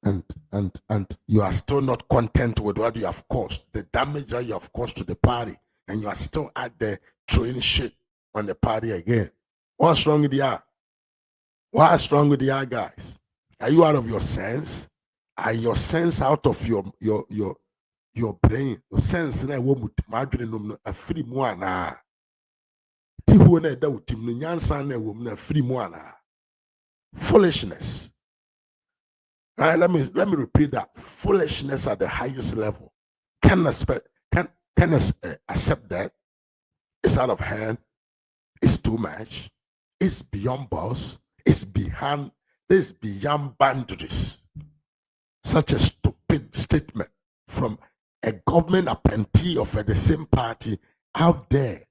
home. And you are still not content with what you have caused, the damage that you have caused to the party, and you are still out there throwing shit on the party again. What's wrong with you? What's wrong with you guys? Are you out of your sense? Are your sense out of your brain? Your sense na wo madwene no afiri mu ana. Ti hu na da utim no nyansa na wo mu na afiri mu ana. Foolishness. Right, let me repeat that. Foolishness at the highest level. Can accept that? It's out of hand. It's too much. It's beyond boss. It's beyond This is beyond boundaries. Such a stupid statement from a government appointee of the same party out there,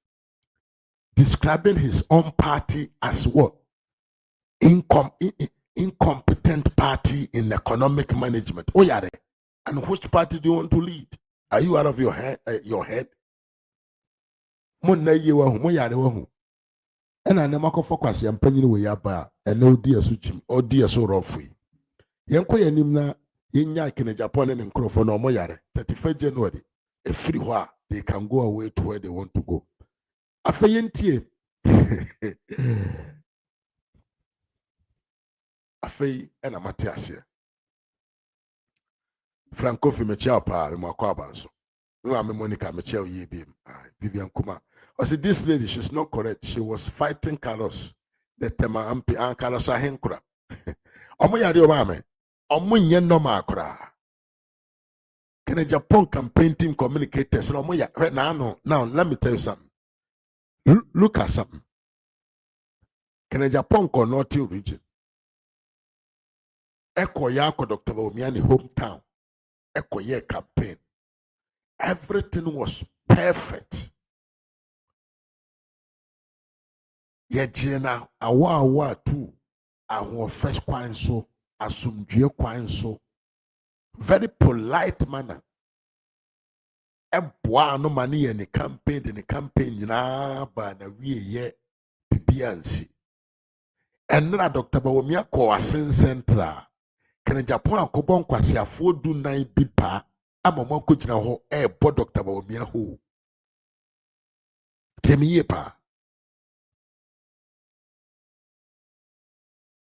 describing his own party as what? Incompetent party in economic management. Oh, yeah. And which party do you want to lead? Are you out of your head? And I never focus on penny way up, and no dear Suchim or dear so rough. Yanko Yanimna, Yinya Kene Japan and Crofon or Moyare, 31st January, a free while they can go away to where they want to go. A fayentie. Afei ena mate ase Franco fi mechia pa me akwa banso me am Monica mechia ye bi Vivian Kuma. I said this lady, she's not correct. She was fighting Carlos the tema ampi an Carlos ahenkura omo yare o ma me omo nye no ma akura Kene Japan campaign team communicators omo ya now let me tell you something. Look at something. Kene Japan ko northern region Eko Yako Dr. Bawumiani hometown. Eko Ye campaign. Everything was perfect. Ye jena awa too. Our first kwan so asumdue kwan so. Very polite manner. Eboa no mani ye ni campaign na ba na wie ye bibiansi. Enra Dr. Bawumia ko asen central. Kene Japan akobon kwase afodu nan bipa amamo ko gina ho bo Dr. Bawumia ho temiye pa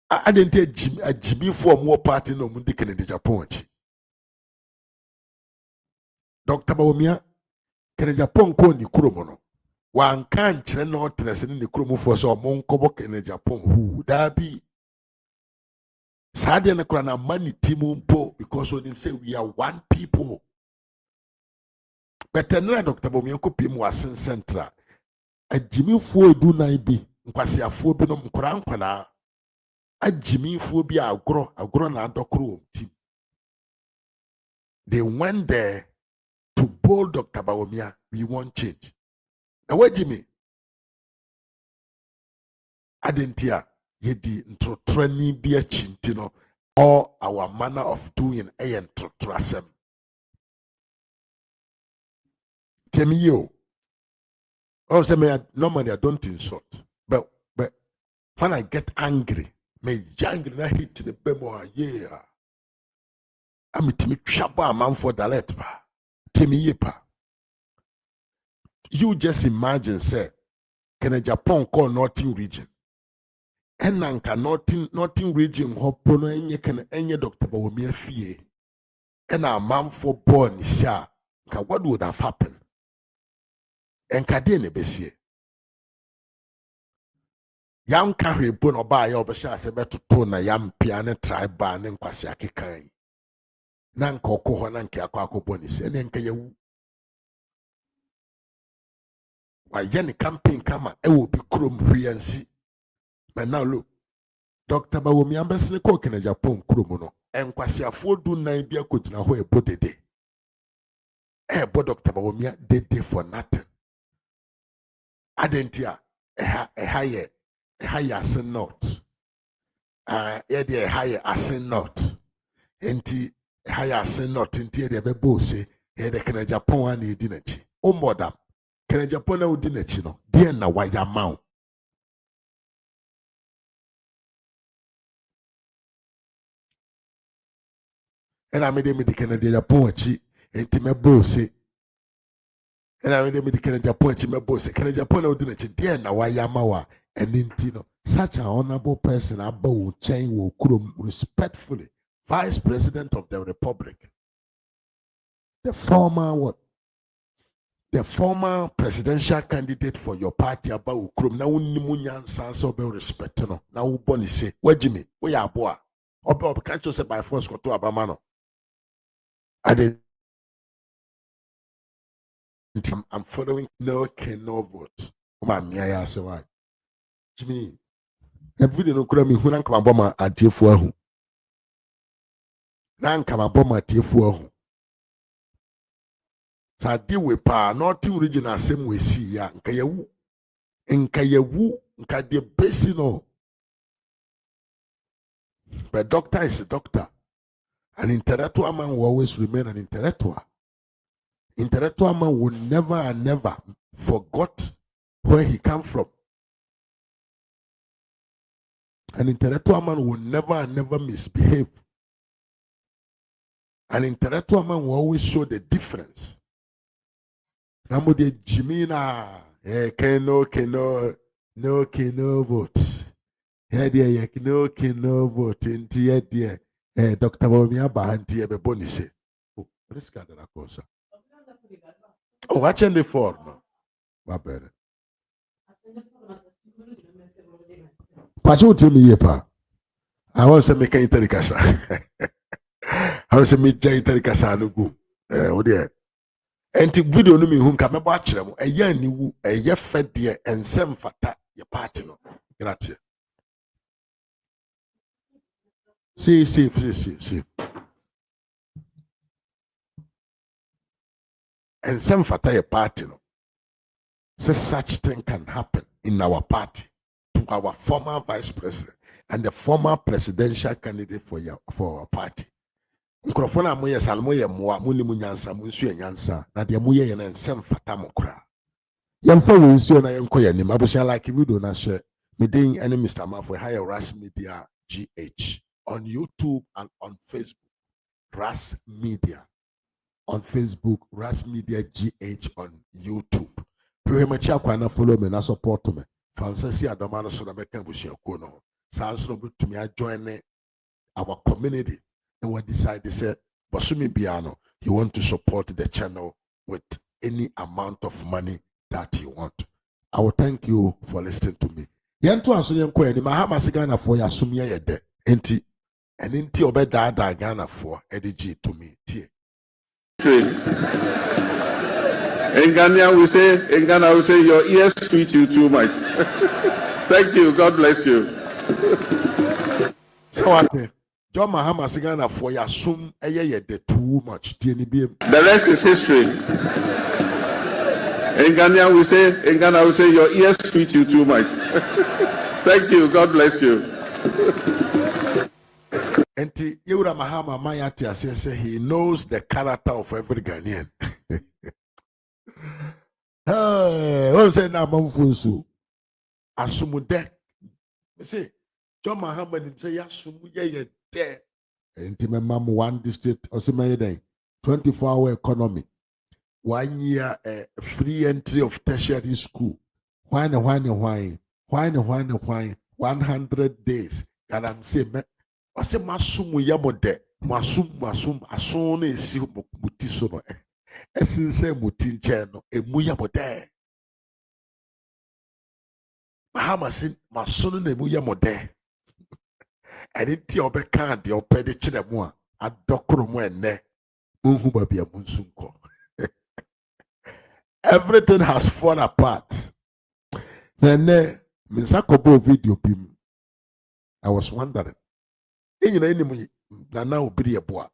adente ajimi fo mo party no mundi Kene Japan achi Dr. Bawumia Kene Japan ko ni kuromo no wan kan kire no trese ni kuromo fo so mo nkobo Kene Japan hu dabi Sadia na kura na mani timu mpo because when him say we are one people. But then Dr. Bawumia ko pim wasen central. A Jimmy fo do na bi nkwasi afo bi no mkora nkwala. A Jimmy fo bi agro na adokro team. They went there to bowl Dr. Bawumia. We want change. Now where Jimmy? Adentia. Yedi ntrotrani bi achintino or our manner of doing ntrotrasem. Tell me you. Also, normally I don't insult, but when I get angry, me angry na hit the bemo yeah. I'm timi chaba man for the letter. Tell me ye pa. You just imagine, say, Kene Japan call Northern region. And nanka nothing region hopo no enye Dr. Bawumia fie and a man for born isa what would have happened and kadene besie yam carry bon oba ya obesha se betoto na yam piane tribe ba ne nkwase akekan nanka okoho nanka akọ isa ne nka yewu wa ye campaign kama e wo bi krom hwiansi. But now look, Dr. Bawumia mbesine ko Kene Japan kuromo no enkwase afodu nan bia ko gina ho ebo dede. Ebo Dr. Bawumia dede for nothing. Adentia higher asin not. Yeah de higher asin not. Enti higher asin not enti de bebo se e de Kene Japan wa na edi nachi. O modam Kene Japan na odi nachi no. Die na waya maw. And I made me the Kene Japan chi enti mebo se. And I made me the Kene Japan chi mebo se. Kene Japan na odi nachi die na waya mawa. And enti no such an honorable person about chain will kurum respectfully Vice President of the Republic. The former presidential candidate for your party about Ukrum na unimunyan sans obe respect no na uboni say wajimi we ya boa obe can't say by force ko to abamano. I'm following no vote. My me I say why Jimmy na video no kura me hu na nka mabɔ ma atiefo ahu na nka mabɔ ma atiefo ahu sa di we pa northern region asem we si ya nka yawu nka de besi no. But doctor is a doctor. An intellectual man will always remain an intellectual. Intellectual man will never and never forget where he come from. An intellectual man will never and never misbehave. An intellectual man will always show the difference. Namu de Jimina, no vote. Here dear, no vote into here dear. Dr. Bomia Bahanti ebe bonise. Oh, this guy that I call sir. Oh, watching the form. What better? Pacho to me yepa. I want to make a intericasa. I want to meet Jay Tericasa no go. Oh dear. And to video no me whom come watch them. A year new, a year fed dear, and some fata your party no. Grazie. See. And some fata your party no. So such thing can happen in our party to our former vice president and the former presidential candidate for our party. Nkrofona moye salmo ye moa muni munyansa munsu ye nyansa na de moye ye na nsem fata mokra. Yemfa we nsu na yenko ye nim abusha like video na share me din any Mr. Mafo higher Ras Media GH on YouTube and on Facebook. Ras Media on Facebook, Ras Media GH on YouTube. Pwe machi akwana follow me na support me. Fansasi adomano so na meka bushi akono. Sanso no to me join our community. And we decide, they said, Bosumi Biano, you want to support the channel with any amount of money that you want. I will thank you for listening to me. Yanto aso yanko eni mahama sigana for ya sumia yede. Enti obe da Ghana for edg to me. Tie. In Ghana we say your ears treat you too much. Thank you. God bless you. So what? John Mahama Sigana for ya sum de too much. The rest is history. In Ghana we say your ears treat you too much. Thank you. God bless you. Enti Yura Mahama Mayati say he knows the character of every Ghanaian. Hey, what say na mamfusu? Asumude. Me say John Mahama say asumu ye there. Enti me mam one district osime day 24-hour economy. 1 year free entry of tertiary school. Why 100 days. And I'm saying me ose masumu yamode. Masum asone esi muti so no. Esinse muti nche no emu yamode. Mahama sin masono na emu yamode. I didn't tell the card your petty chinamua at Docrum ne Unhubabia Munsunko. Everything has fallen apart. Then Misakobo video pim. I was wondering. In your enemy, now be a boy.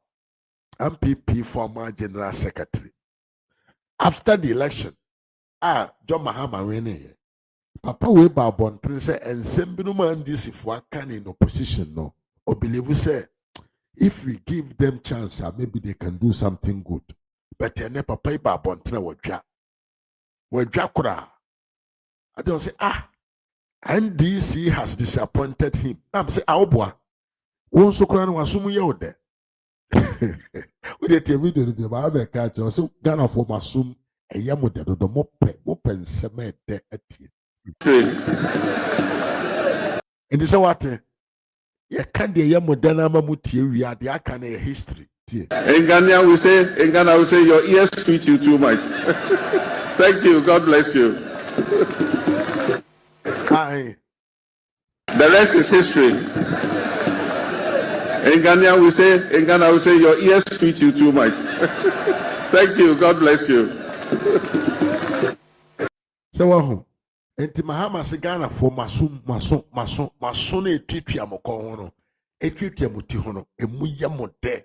MPP former General Secretary. After the election, John Mahama Rene. Papa we ba bontre say ensembinu man this if we can in opposition no or believe say if we give them chance maybe they can do something good but ene papa ba bontre wadwa kura I don't say NDC has disappointed him. I'm say awboa won so kura no wasumu ye ode we dey tell video the ba be catch so Ghana for masum eyamo de do mo pe nsema de atie. And this is what you can't be a modern mamuti. We are the kind of history. In Ghana we say your ears treat you too much. Thank you. God bless you. Hi. The rest is history. In Ghana we say your ears treat you too much. Thank you. God bless you. So enti Mahama se Ghana for maso na etwetwa mokɔ ho no etwetwa muti ho no emu yɛ mo de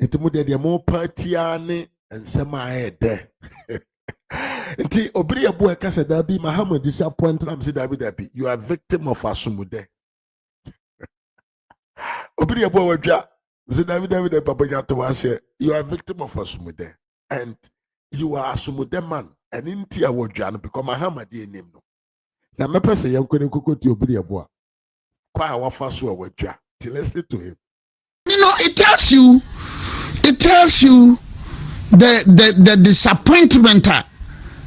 enti mo de mo partia ne nsɛm a ɛdɛ enti obiri ebo eka se da bi Mahama disappoint am se da bi you are victim of asumude obiri ebo wadwa se da bi papa nyato wa share you are victim of asumude and you are asumude man and inti a wadwa no because Mahama de name no na mepe se yankone kokoti obiri ebo a kwa wafa so a wadwa till listen to him. You know, it tells you the disappointment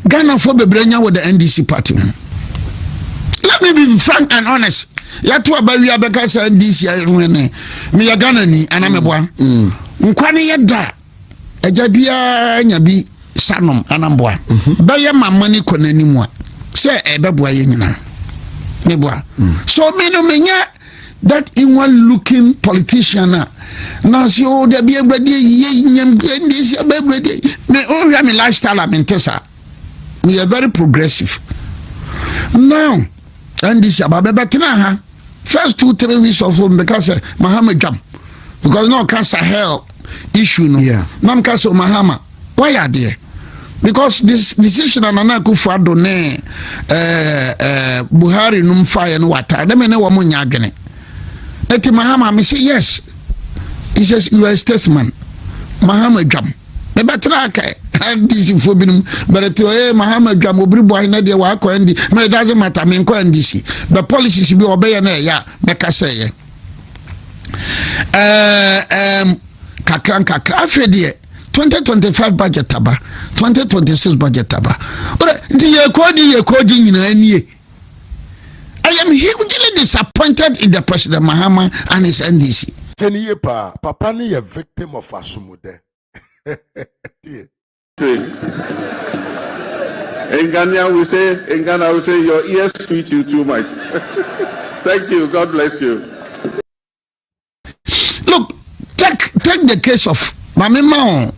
Ghana for Bebrenya with the NDC party. Let me be frank and honest. Yatu abawi abeka sa NDC ayene. Me ya Ghana ni anameboa. Nkwani yeda. Ejabia nyabi sanom anamboa. Baye mamani konani mu a. Se ebeboa ye nyina. Meboa. So me no menya that inward-looking politician now see oh there be everybody ye nyam NDC everybody me oh me lifestyle amentesa we are very progressive now NDC ababetena ha first 2-3 weeks of home because Mahama jam because no cancer hell issue no nam cancer Mahama why are there because this decision Nana Akufo-Addo ne Buhari num fire no water dem ne wo mo nya adwene eti Mahama me say yes. He says you are a statesman. Mahama Jam. Me betra kai and this for binum but to Mahama Jam obri boy na de wa ko ndi me doesn't matter me ko NDC. The policies be obey na ya me ka say kakran afede 2025 budget aba 2026 budget aba. Ora di ye ko di nyina anie. I am hugely disappointed in the President Mahama and his NDC. Papa ni a victim of asumude. In Ghana we say your ears treat you too much. Thank you. God bless you. Look, take the case of Mami Mao.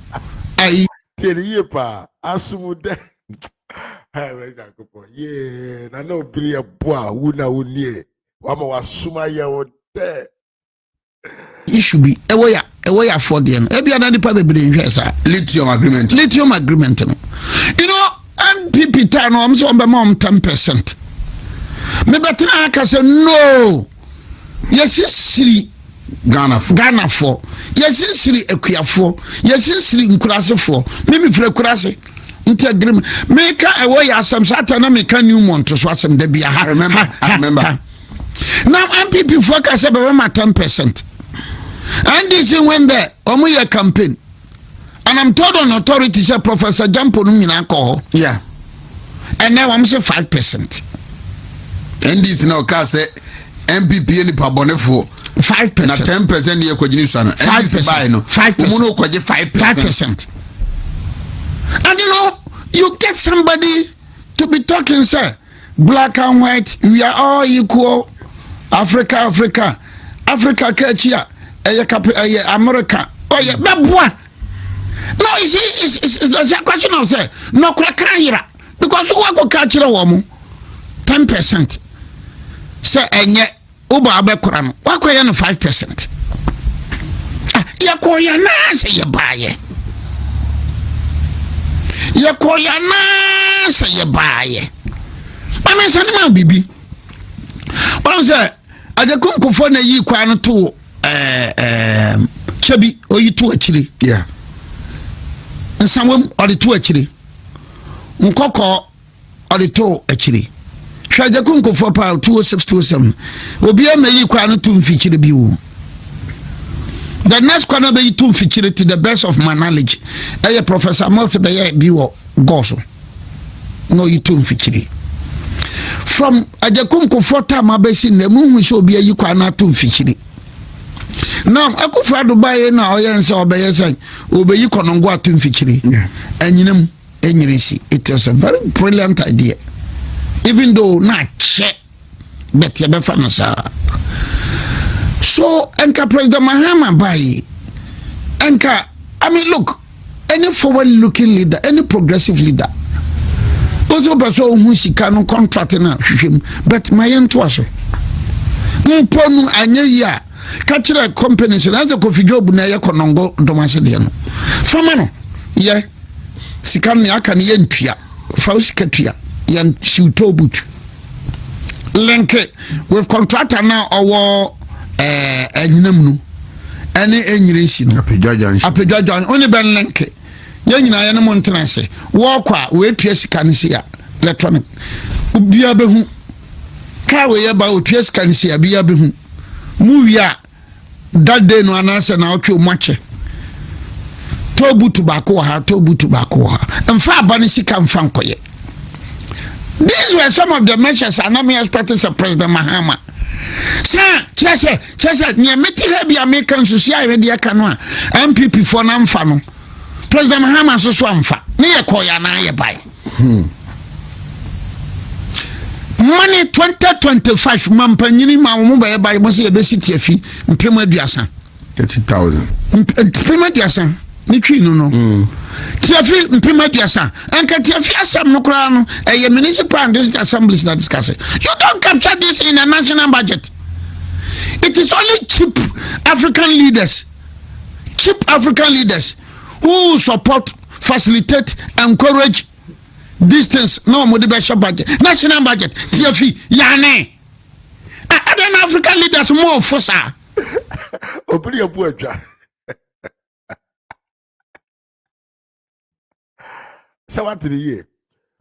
Asumude. Yeah, na no bri eboa wuna wunie wama wasuma ye wo de it should be ewoya for them e bia na nipa bebre nhwe sa lithium agreement no you know MPP ta no am so be mom 10% me betina aka say no yes siri Ghana for yes siri ekuafo yes siri nkurasefo me fira kurase integrate make a way asem satana make new month so asem da bia I remember now MPP focus about 10% and this when the omuya campaign and I'm told on authority say Professor Jampo no nyina ko yeah and now I'm say 5% and this now ka say MPP any pabonefo 5% na 10% ye kwagini so no 5% no 5% umu no kwaje 5%. And you know, you get somebody to be talking, sir, black and white, we are all equal. Africa, Kechia, America, oh yeah, Babwa. No, you see, it's a question of say, no crackera, because who are catch a woman 10%. Say, and yet, Uba Abekoran, what 5%? Yakoya, say you buy it. Ye koya na say ye buy. Mama say na bibi. One say ajakum kofo na yi kwa no to chebi oyi to akiri. Yeah. Nsanwam odi to akiri. Nkoko odi to akiri. Hwa ajakum kofo pa 20627. Obi am yi kwa no to mfikiri bi wo. The next corner be to feature to the best of my knowledge. Professor Malta be biwo goso. No you to feature. From ajakum ko fota mabesi na mu so bi ayi kwa na to feature. Now Akufo-Addo baye na oyense obeye say obeyi konongo ato feature. Anyinam enyirisi. It was a very brilliant idea. Even though na che bet ya be fa na sa. So, Enka President Mahama Bayi, Enka, I mean, look, any forward-looking leader, any progressive leader, but so person who sika no contract na hwehwem but my ento aso mponu anya ya ka kire companies na ze Kofi Job na ye konongo domase de no fama no ye sika no aka ne ye ntua fa sika tua ye shiuto but link with contractor na owo anyinam no ene enyire si no apedwajan oni ben link ye nyina ye no montenase wo kwa we tua sika ne sia electronic ubia behu ka we ye ba otua sika ne sia bia behu mu wia that day no anase na otwe mache tobutu bako ha mfa abane sika mfa nkoye. These were some of the measures Anami expected as President Mahama. Sir, Chese, near Meti be American society, dear canoa, MPP for Namfano. President Mahama so swamfa, near Koyana buy. Money 2025, Mampanini, Mamma by Mosi Besity fee, and Prima Diasa 30,000. Prima Diasa, Nichino. Tiafi Prima Diasa, and Katiafi Assam no crown, a municipal and district assemblies that discuss it. You don't capture this in a national budget. It is only cheap African leaders who support, facilitate, encourage distance. No motivation budget, national budget. Tiafi Yane. Other African leaders more fossa. Open your boy. So what did you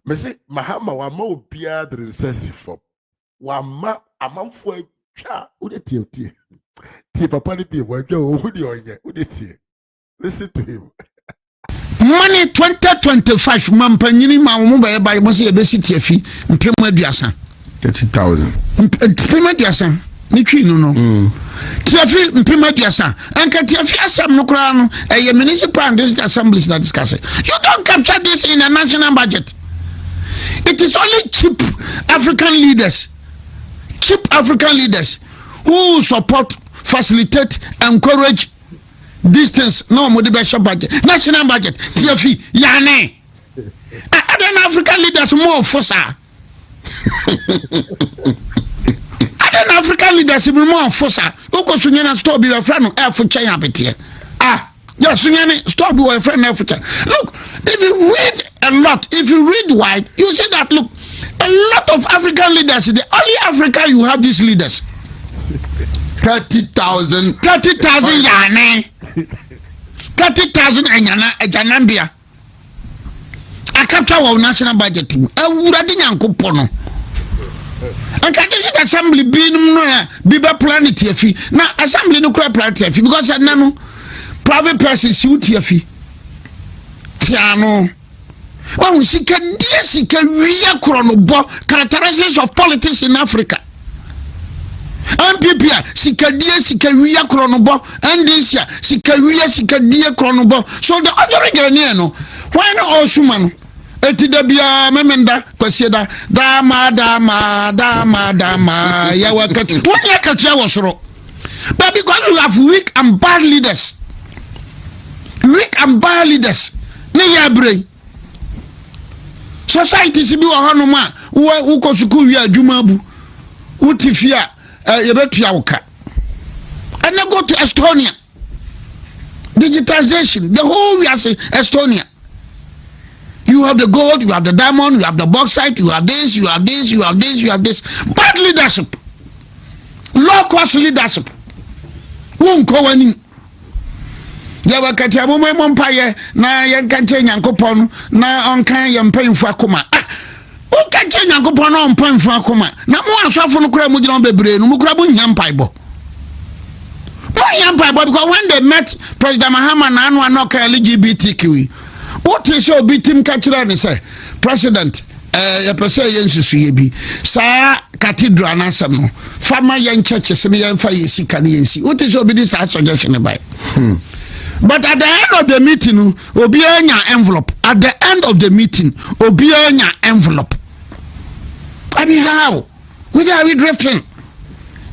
me say Mahama wa ma obia the recessive wa ma amanfo atwa wo de tie papa ni bi wa atwa wo de onye wo de tie listen to him. Money 2025 mampanyini ma wo ba ba mo se be sitie fi mpem aduasa 30,000. mpem aduasa ni twi no tiafi mpem aduasa anka tiafi asam no kra no municipal and district assemblies that discuss it. You don't capture this in a national budget. It is only cheap African leaders who support, facilitate, encourage distance. No motivation budget, national budget. Tiafi Yane. Other African leaders more fossa. Other African leaders more fossa. Oko sunyana stop be a friend of for China betie. Yes, stop your friend Africa. Look, if you read a lot, if you read wide, you see that look, a lot of African leaders, the only Africa you have these leaders. 30,000 Yane. 30,000 Janambia. I capture our national budget. Uradi Yankopono. And Catholic Assembly being Biba Planet Yafi. Now, Assembly no crap planet Yafi because I know. Private persons suit Yafi. Tiano. Well, we see can real chronobo characteristics of politics in Africa. MPP, sika real chronobo, and this year, sika dia chronobo. So the other again, no. Why not all human? Etidabia memenda kwasieda dama yawakati. What yakati was wrong? But because we have weak and bad leaders. Ne yabre society si bi wo hanu ma wo kosuku wi adwuma bu utifia yebetua woka and go to Estonia. Digitization, the whole we are saying Estonia. You have the gold, you have the diamond, you have the bauxite, you have this. Bad leadership, low cost leadership. Won't go any. Yawa katia mo mpaye na yankanche nyankopon na onkan yempanfo akoma onkanche nyankopon na onpanfo akoma na mo asofo no kura mo gina bebre no mo kura bo nyampaibo because when they met President Mahama na anu anoka LGBTQ what is your bitim kachira ni say president ya pese yensusu ye bi sa cathedral na asem no fama yen churches ne yen fa yesika ne yensi what is your bi sa suggestion by But at the end of the meeting, Obianya envelope. At the end of the meeting, Obianya envelope. I mean, how? Where are we drifting?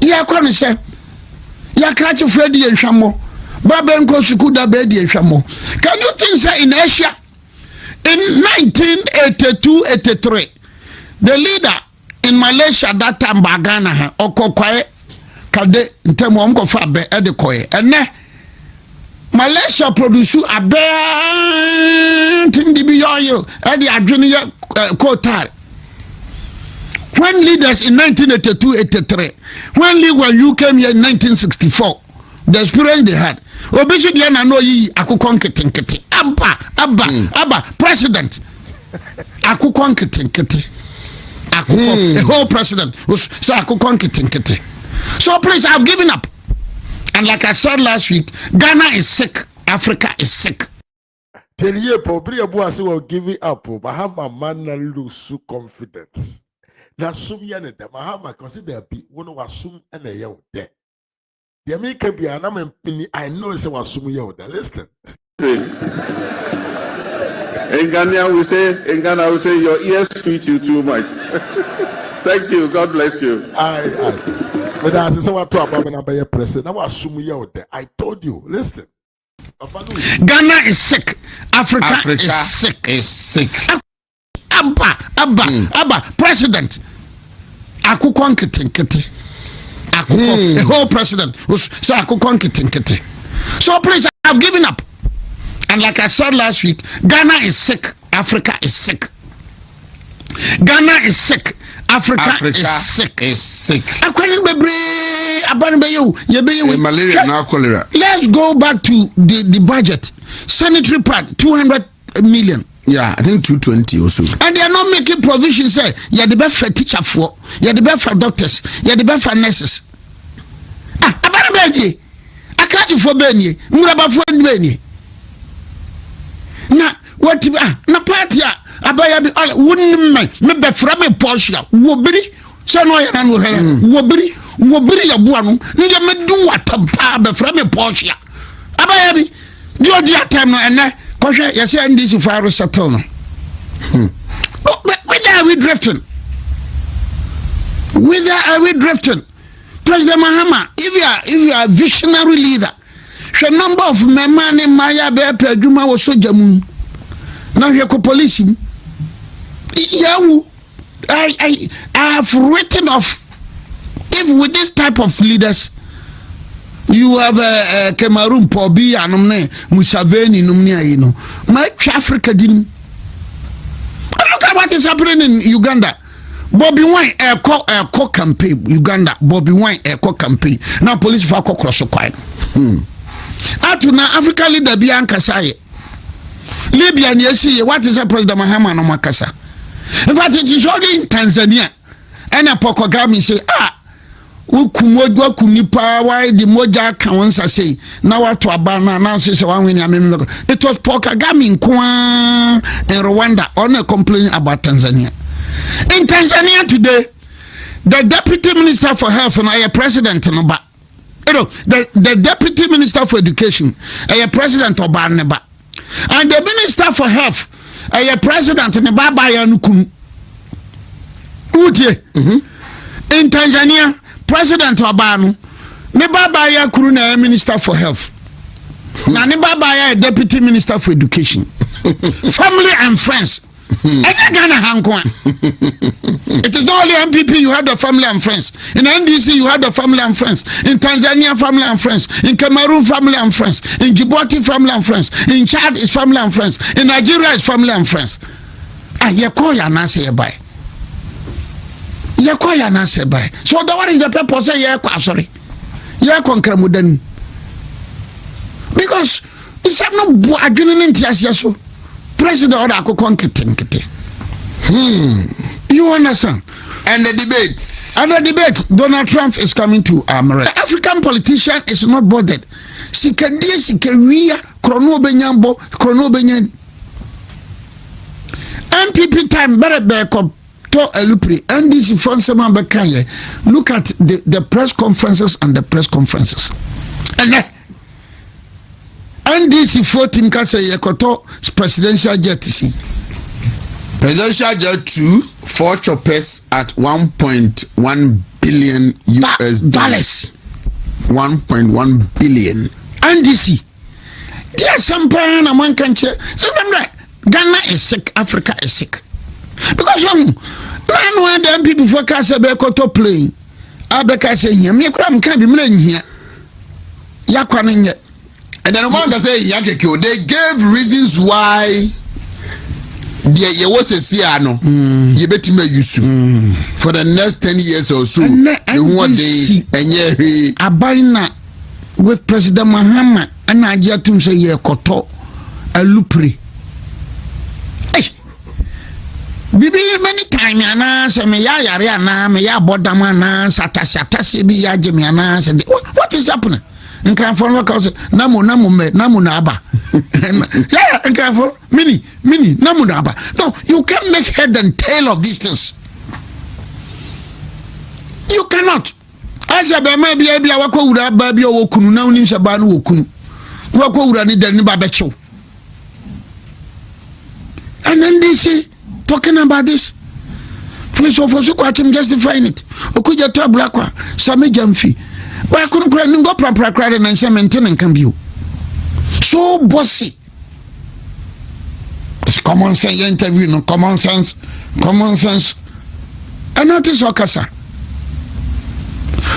Yeah, come say. Yeah, catch Freddy and Shamo. Babenko Sukuda Bedi and Shamo. Can you think, sir, in Asia, in 1982-83, the leader in Malaysia that time bagana ha okokwae kade ntemo omko fa be e de koye ene Malaysia produce abe tindi bi yoyo e de adwene ye kotar. When leaders in 1982-83, when you came here in 1964, the experience they had. Obisu dia na no yi akukon ketenkete. Abba, president. Akukon ketenkete. Akukon, the whole president was say akukon ketenkete. So please, I've given up. And like I said last week, Ghana is sick. Africa is sick. Tell you, Pobri Abuasi will give it up. Bahama man lose confidence. Na sum yene de Mahama consider be one was sum and a year there. The American be an amen. I know it's a sum year there. Listen. In Ghana we say, your ears tweet you too much. Thank you. God bless you. But as I what talk about my president, I was sum year there. I told you. Listen. Ghana is sick. Africa is sick. Abba, president. Akukon ketenkete. Akukon, the whole president was say akukon ketenkete. So please, I've given up. And like I said last week, Ghana is sick. Africa is sick. Ghana is sick. Africa is sick. Malaria now cholera. Let's go back to the budget. Sanitary part, 200 million. Yeah, I think 220 also. And they are not making provisions. You're the best for teacher for, you're the best for doctors, you're the best for nurses. About Benny, I catch you for Benny, Muraba for Benny. Now, what na party? Abaya wouldn't me be from a Porsche, Wobri, Sanoy and Wobri, Yabuano, Nida me do what a from a Porsche. Abayabi, your dear time and Kosha, you say this if I settle. Where are we drifting? Whither are we drifting? President Mahama, if you are a visionary leader, the number of men in Maya Bepe Juma was so jamun. Now you're police. I have written off. If with this type of leaders, you have a Cameroon, Pobi, and Musaveni, Numnia, my Africa didn't. Look at what is happening in Uganda. Bobby Wine, a cock campaign, Uganda, Bobby Wine, a cock campaign. Now police for cross a quiet. After now, Africa leader Bianca Saye. Libya, yes, what is a President Mahama no Makasa? In fact, it is only in Tanzania. And a Pokogami say, Ukumodwa kunipa why the moja kawansa say now what to abana now says one when it was Pokagami in Rwanda on a complaint about Tanzania. In Tanzania today, the deputy minister for health and a president the deputy minister for education a president Obaneba and the minister for health a president Nebaba Yanukun. In Tanzania, President Obano, Nebabaya Kuruna, Minister for Health. Now Nebabaya, Deputy Minister for Education. Family and friends. It is not only MPP, you have the family and friends. In NDC, you have the family and friends. In Tanzania, family and friends. In Cameroon, family and friends. In Djibouti, family and friends. In Chad, is family and friends. In Nigeria, is family and friends. Yakoya Nase by. Yakoya Nase by. So the one is the purpose say sorry. Yakonkramudan. Because it's not agreement so. President Odako Konkete. You understand? And the debates. And the debate, Donald Trump is coming to America. The African politician is not bothered. Sikadia Sikaria, Chrono Benyambo, Chrono Benyan. MPP time, better back up to Elupri. And this is from Sama Bakaye. Look at the press conferences and the press conferences. And this is 14 Kasa Yakoto presidential jet. Presidential jet 2, 4 choppers at 1.1 billion US dollars. 1.1 billion. And this there's some plan a man can check. So Ghana is sick, Africa is sick. Because no one them people focus about koto playing. Abeka say here me kura can be mle here. Yakwa no nye. And then one can say yakekyo, they gave reasons why there was a siano you bet me use for the next 10 years or so. One day and yeah abaina with President Mahama and ajatum say ye koto a lupri. Bibi many time yana say me ya yare ana me ya bodama na satasi bi ya jemi ana say what is happening? Nkranfo no cause namu na aba. Yeah, nkranfo mini namu na aba. No, you can't make head and tail of these things. You cannot. Asa be ma bia wakọ wura ba bia wo kunu na unim se ba no wo kunu. Wakọ wura ni dan ni ba be chew. And then they say talking about this. Police officer ko atim justifying it. Okuja to blakwa same jamfi. But I couldn't cry go proper and say maintain can be. So bossy. It's common sense interview, no common sense. And not is okasa.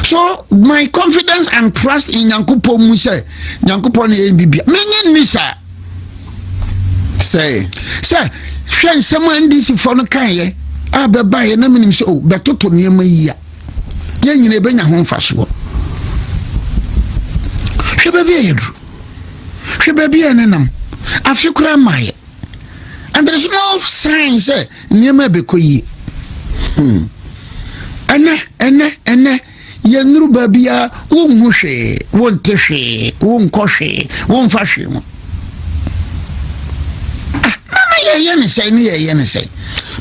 So my confidence and trust in Nyankupo Muse, Nyankupo ni Bibia. Menyen Misa. Say, when someone this for no kanye, I be buy a name say, oh, but to near me ya. Yen you benya home fast. She baby enam. Afikura my. And there's no sign say near me bekoyi. Ene yenru babia won hwe won tehwe won kohwe won fahwe mo.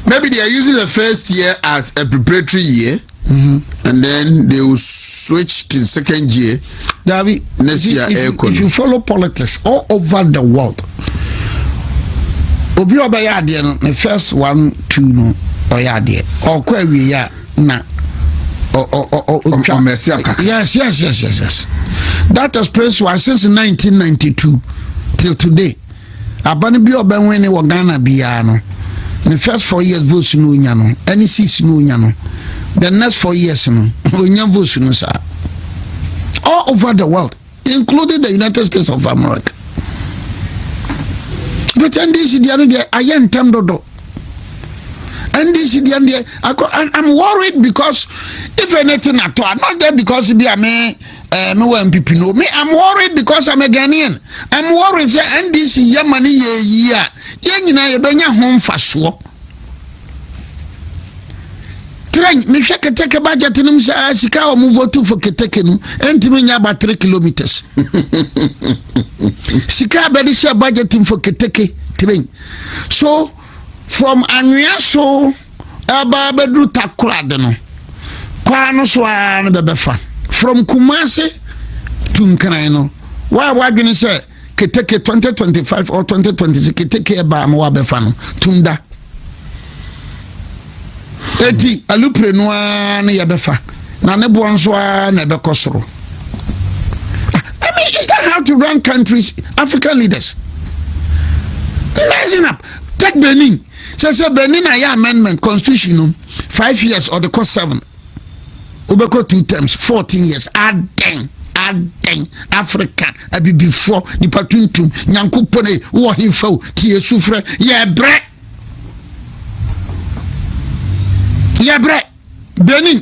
Maybe they are using the first year as a preparatory year, and then they will switch to the second year. David, next year, if you follow politics all over the world, Obi Obayade no the first 1, 2 no oyade or kwa wi ya na yes. That has placed since 1992 till today. Abani bi obenwe wo Ghana bia no the first 4 years votes no nya no any 6 no nya no the next 4 years no onya votes no sa all over the world including the United States of America. But NDC dia no dia ayen temdodo NDC dia I'm worried because if anything at all not there because be a me MPP no me I'm worried because I'm a Ghanaian. I'm worried say NDC yamani ye ya nyina ye benya ho mfaso train me hwe keteke budget num say sika o mu vote for keteke no entimi nya ba 3 kilometers sika be di share budget for keteke train so from Anwiaso aba bedru takrade no kwa no so an bebefa from Kumasi to Nkrano. Why gonna say keteke 2025 or 2026 keteke ba mo abefano tunda. Eti alupre no na yabefa. Na ne bo nso na bekosoro. I mean, is that how to run countries, African leaders? Rising up. Take Benin. Say Benin aya amendment constitution 5 years or the cost 7. Ubeko 2 terms, 14 years. Aden Africa abi before the patuntum nyankopone wo himfo tie sufre ye bre Benin,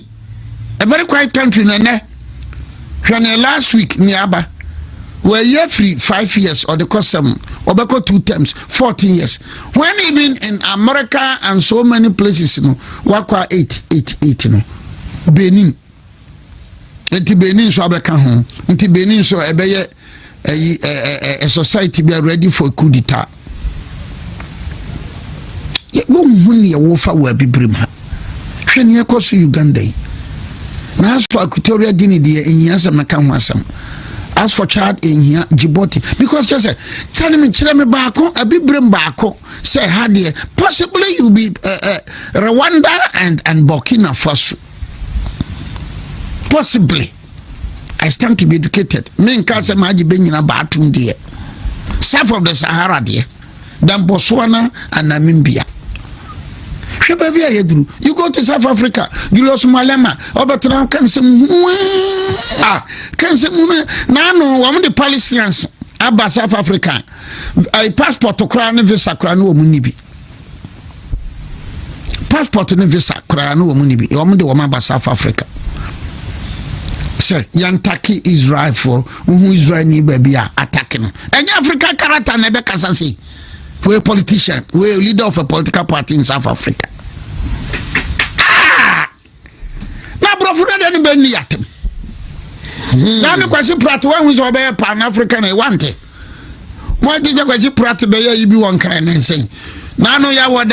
a very quiet country nene. When last week niaba were year free 5 years or the cost 7 Ubeko 2 terms 14 years. When even in America and so many places you know wakwa 8 you know Benin Nti Benin so abeka ho nti Benin so ebeye a society be ready for coup d'etat ye go huni ye wo fa wa bibrim ha hwe ne ekoso Uganda na as for Equatorial Guinea de enhia se meka ho asam as for Chad enhia Djibouti because just say tell me kire me baako abibrim baako say ha de possibly you be Rwanda and Burkina Faso. Possibly, I stand to be educated. Me in Casa Maji Benina Batum dear. South of the Sahara dear. Then Botswana and Namibia. baby ayedru. You go to South Africa, Julius Malema, Obertran can say can say na no one the Palestinians about South Africa. A passport to crown visa crown woman be. Passport and visa crown woman be. You the woman about South Africa. Say Yantaki Israel for who Israel ni baby are attacking. And Africa character never can say. We a politician, we a leader of a political party in South Africa. Now, bro, for that anybody at him. Now, the question Pratt when we saw a Pan African, I want it. Why did you question Pratt be you be one kind and saying, now, no, ya would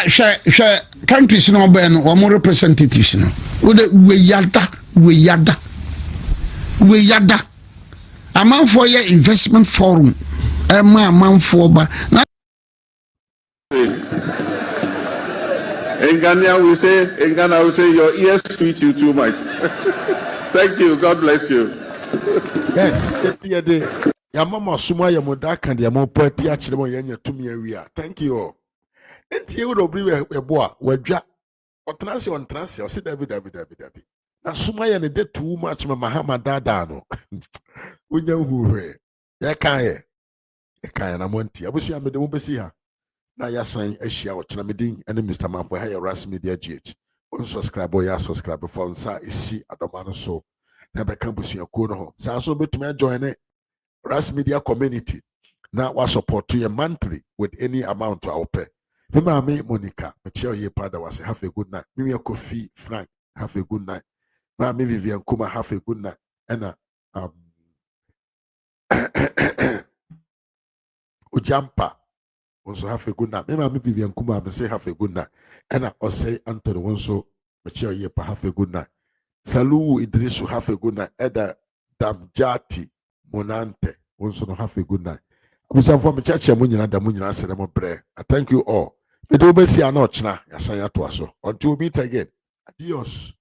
share countries no ben or more representatives. We yada. A man for your investment forum. A man for ba. In Ghana we say your ears sweet you too much. Thank you. God bless you. Yes, ya mama suma ya modaka ndi ya mopati achire mo yenya tumi awia. Thank you all. Enti you do bri we boa wadwa. Otranse on transe o se dabi. Na suma ya ne de too much ma mahama dada no. Unya huhwe. Ya kan na monti. Abusi ya mede mo besi ha. Na ya san ahia o chena medin ene Mr. Mampo ha ya Ras Media GH. On subscribe o ya subscribe for nsa esi adoma no so. Na be kan busu ya ko no ho. Sa so betumi join Ras Media community. Now we support you monthly with any amount to our pay. Me Monica, me chair ye pada was have a good night. Me Kofi Frank, have a good night. Me Vivian Kuma, have a good night. And Ujampa also have a good night. Me Vivian Kuma, me say have a good night. And I say Anthony Wonso, me chair ye pa have a good night. Salu Idrisu have a good night. Eda Damjati Monante Wonso no have a good night. I thank you all. Until we meet again. Adios.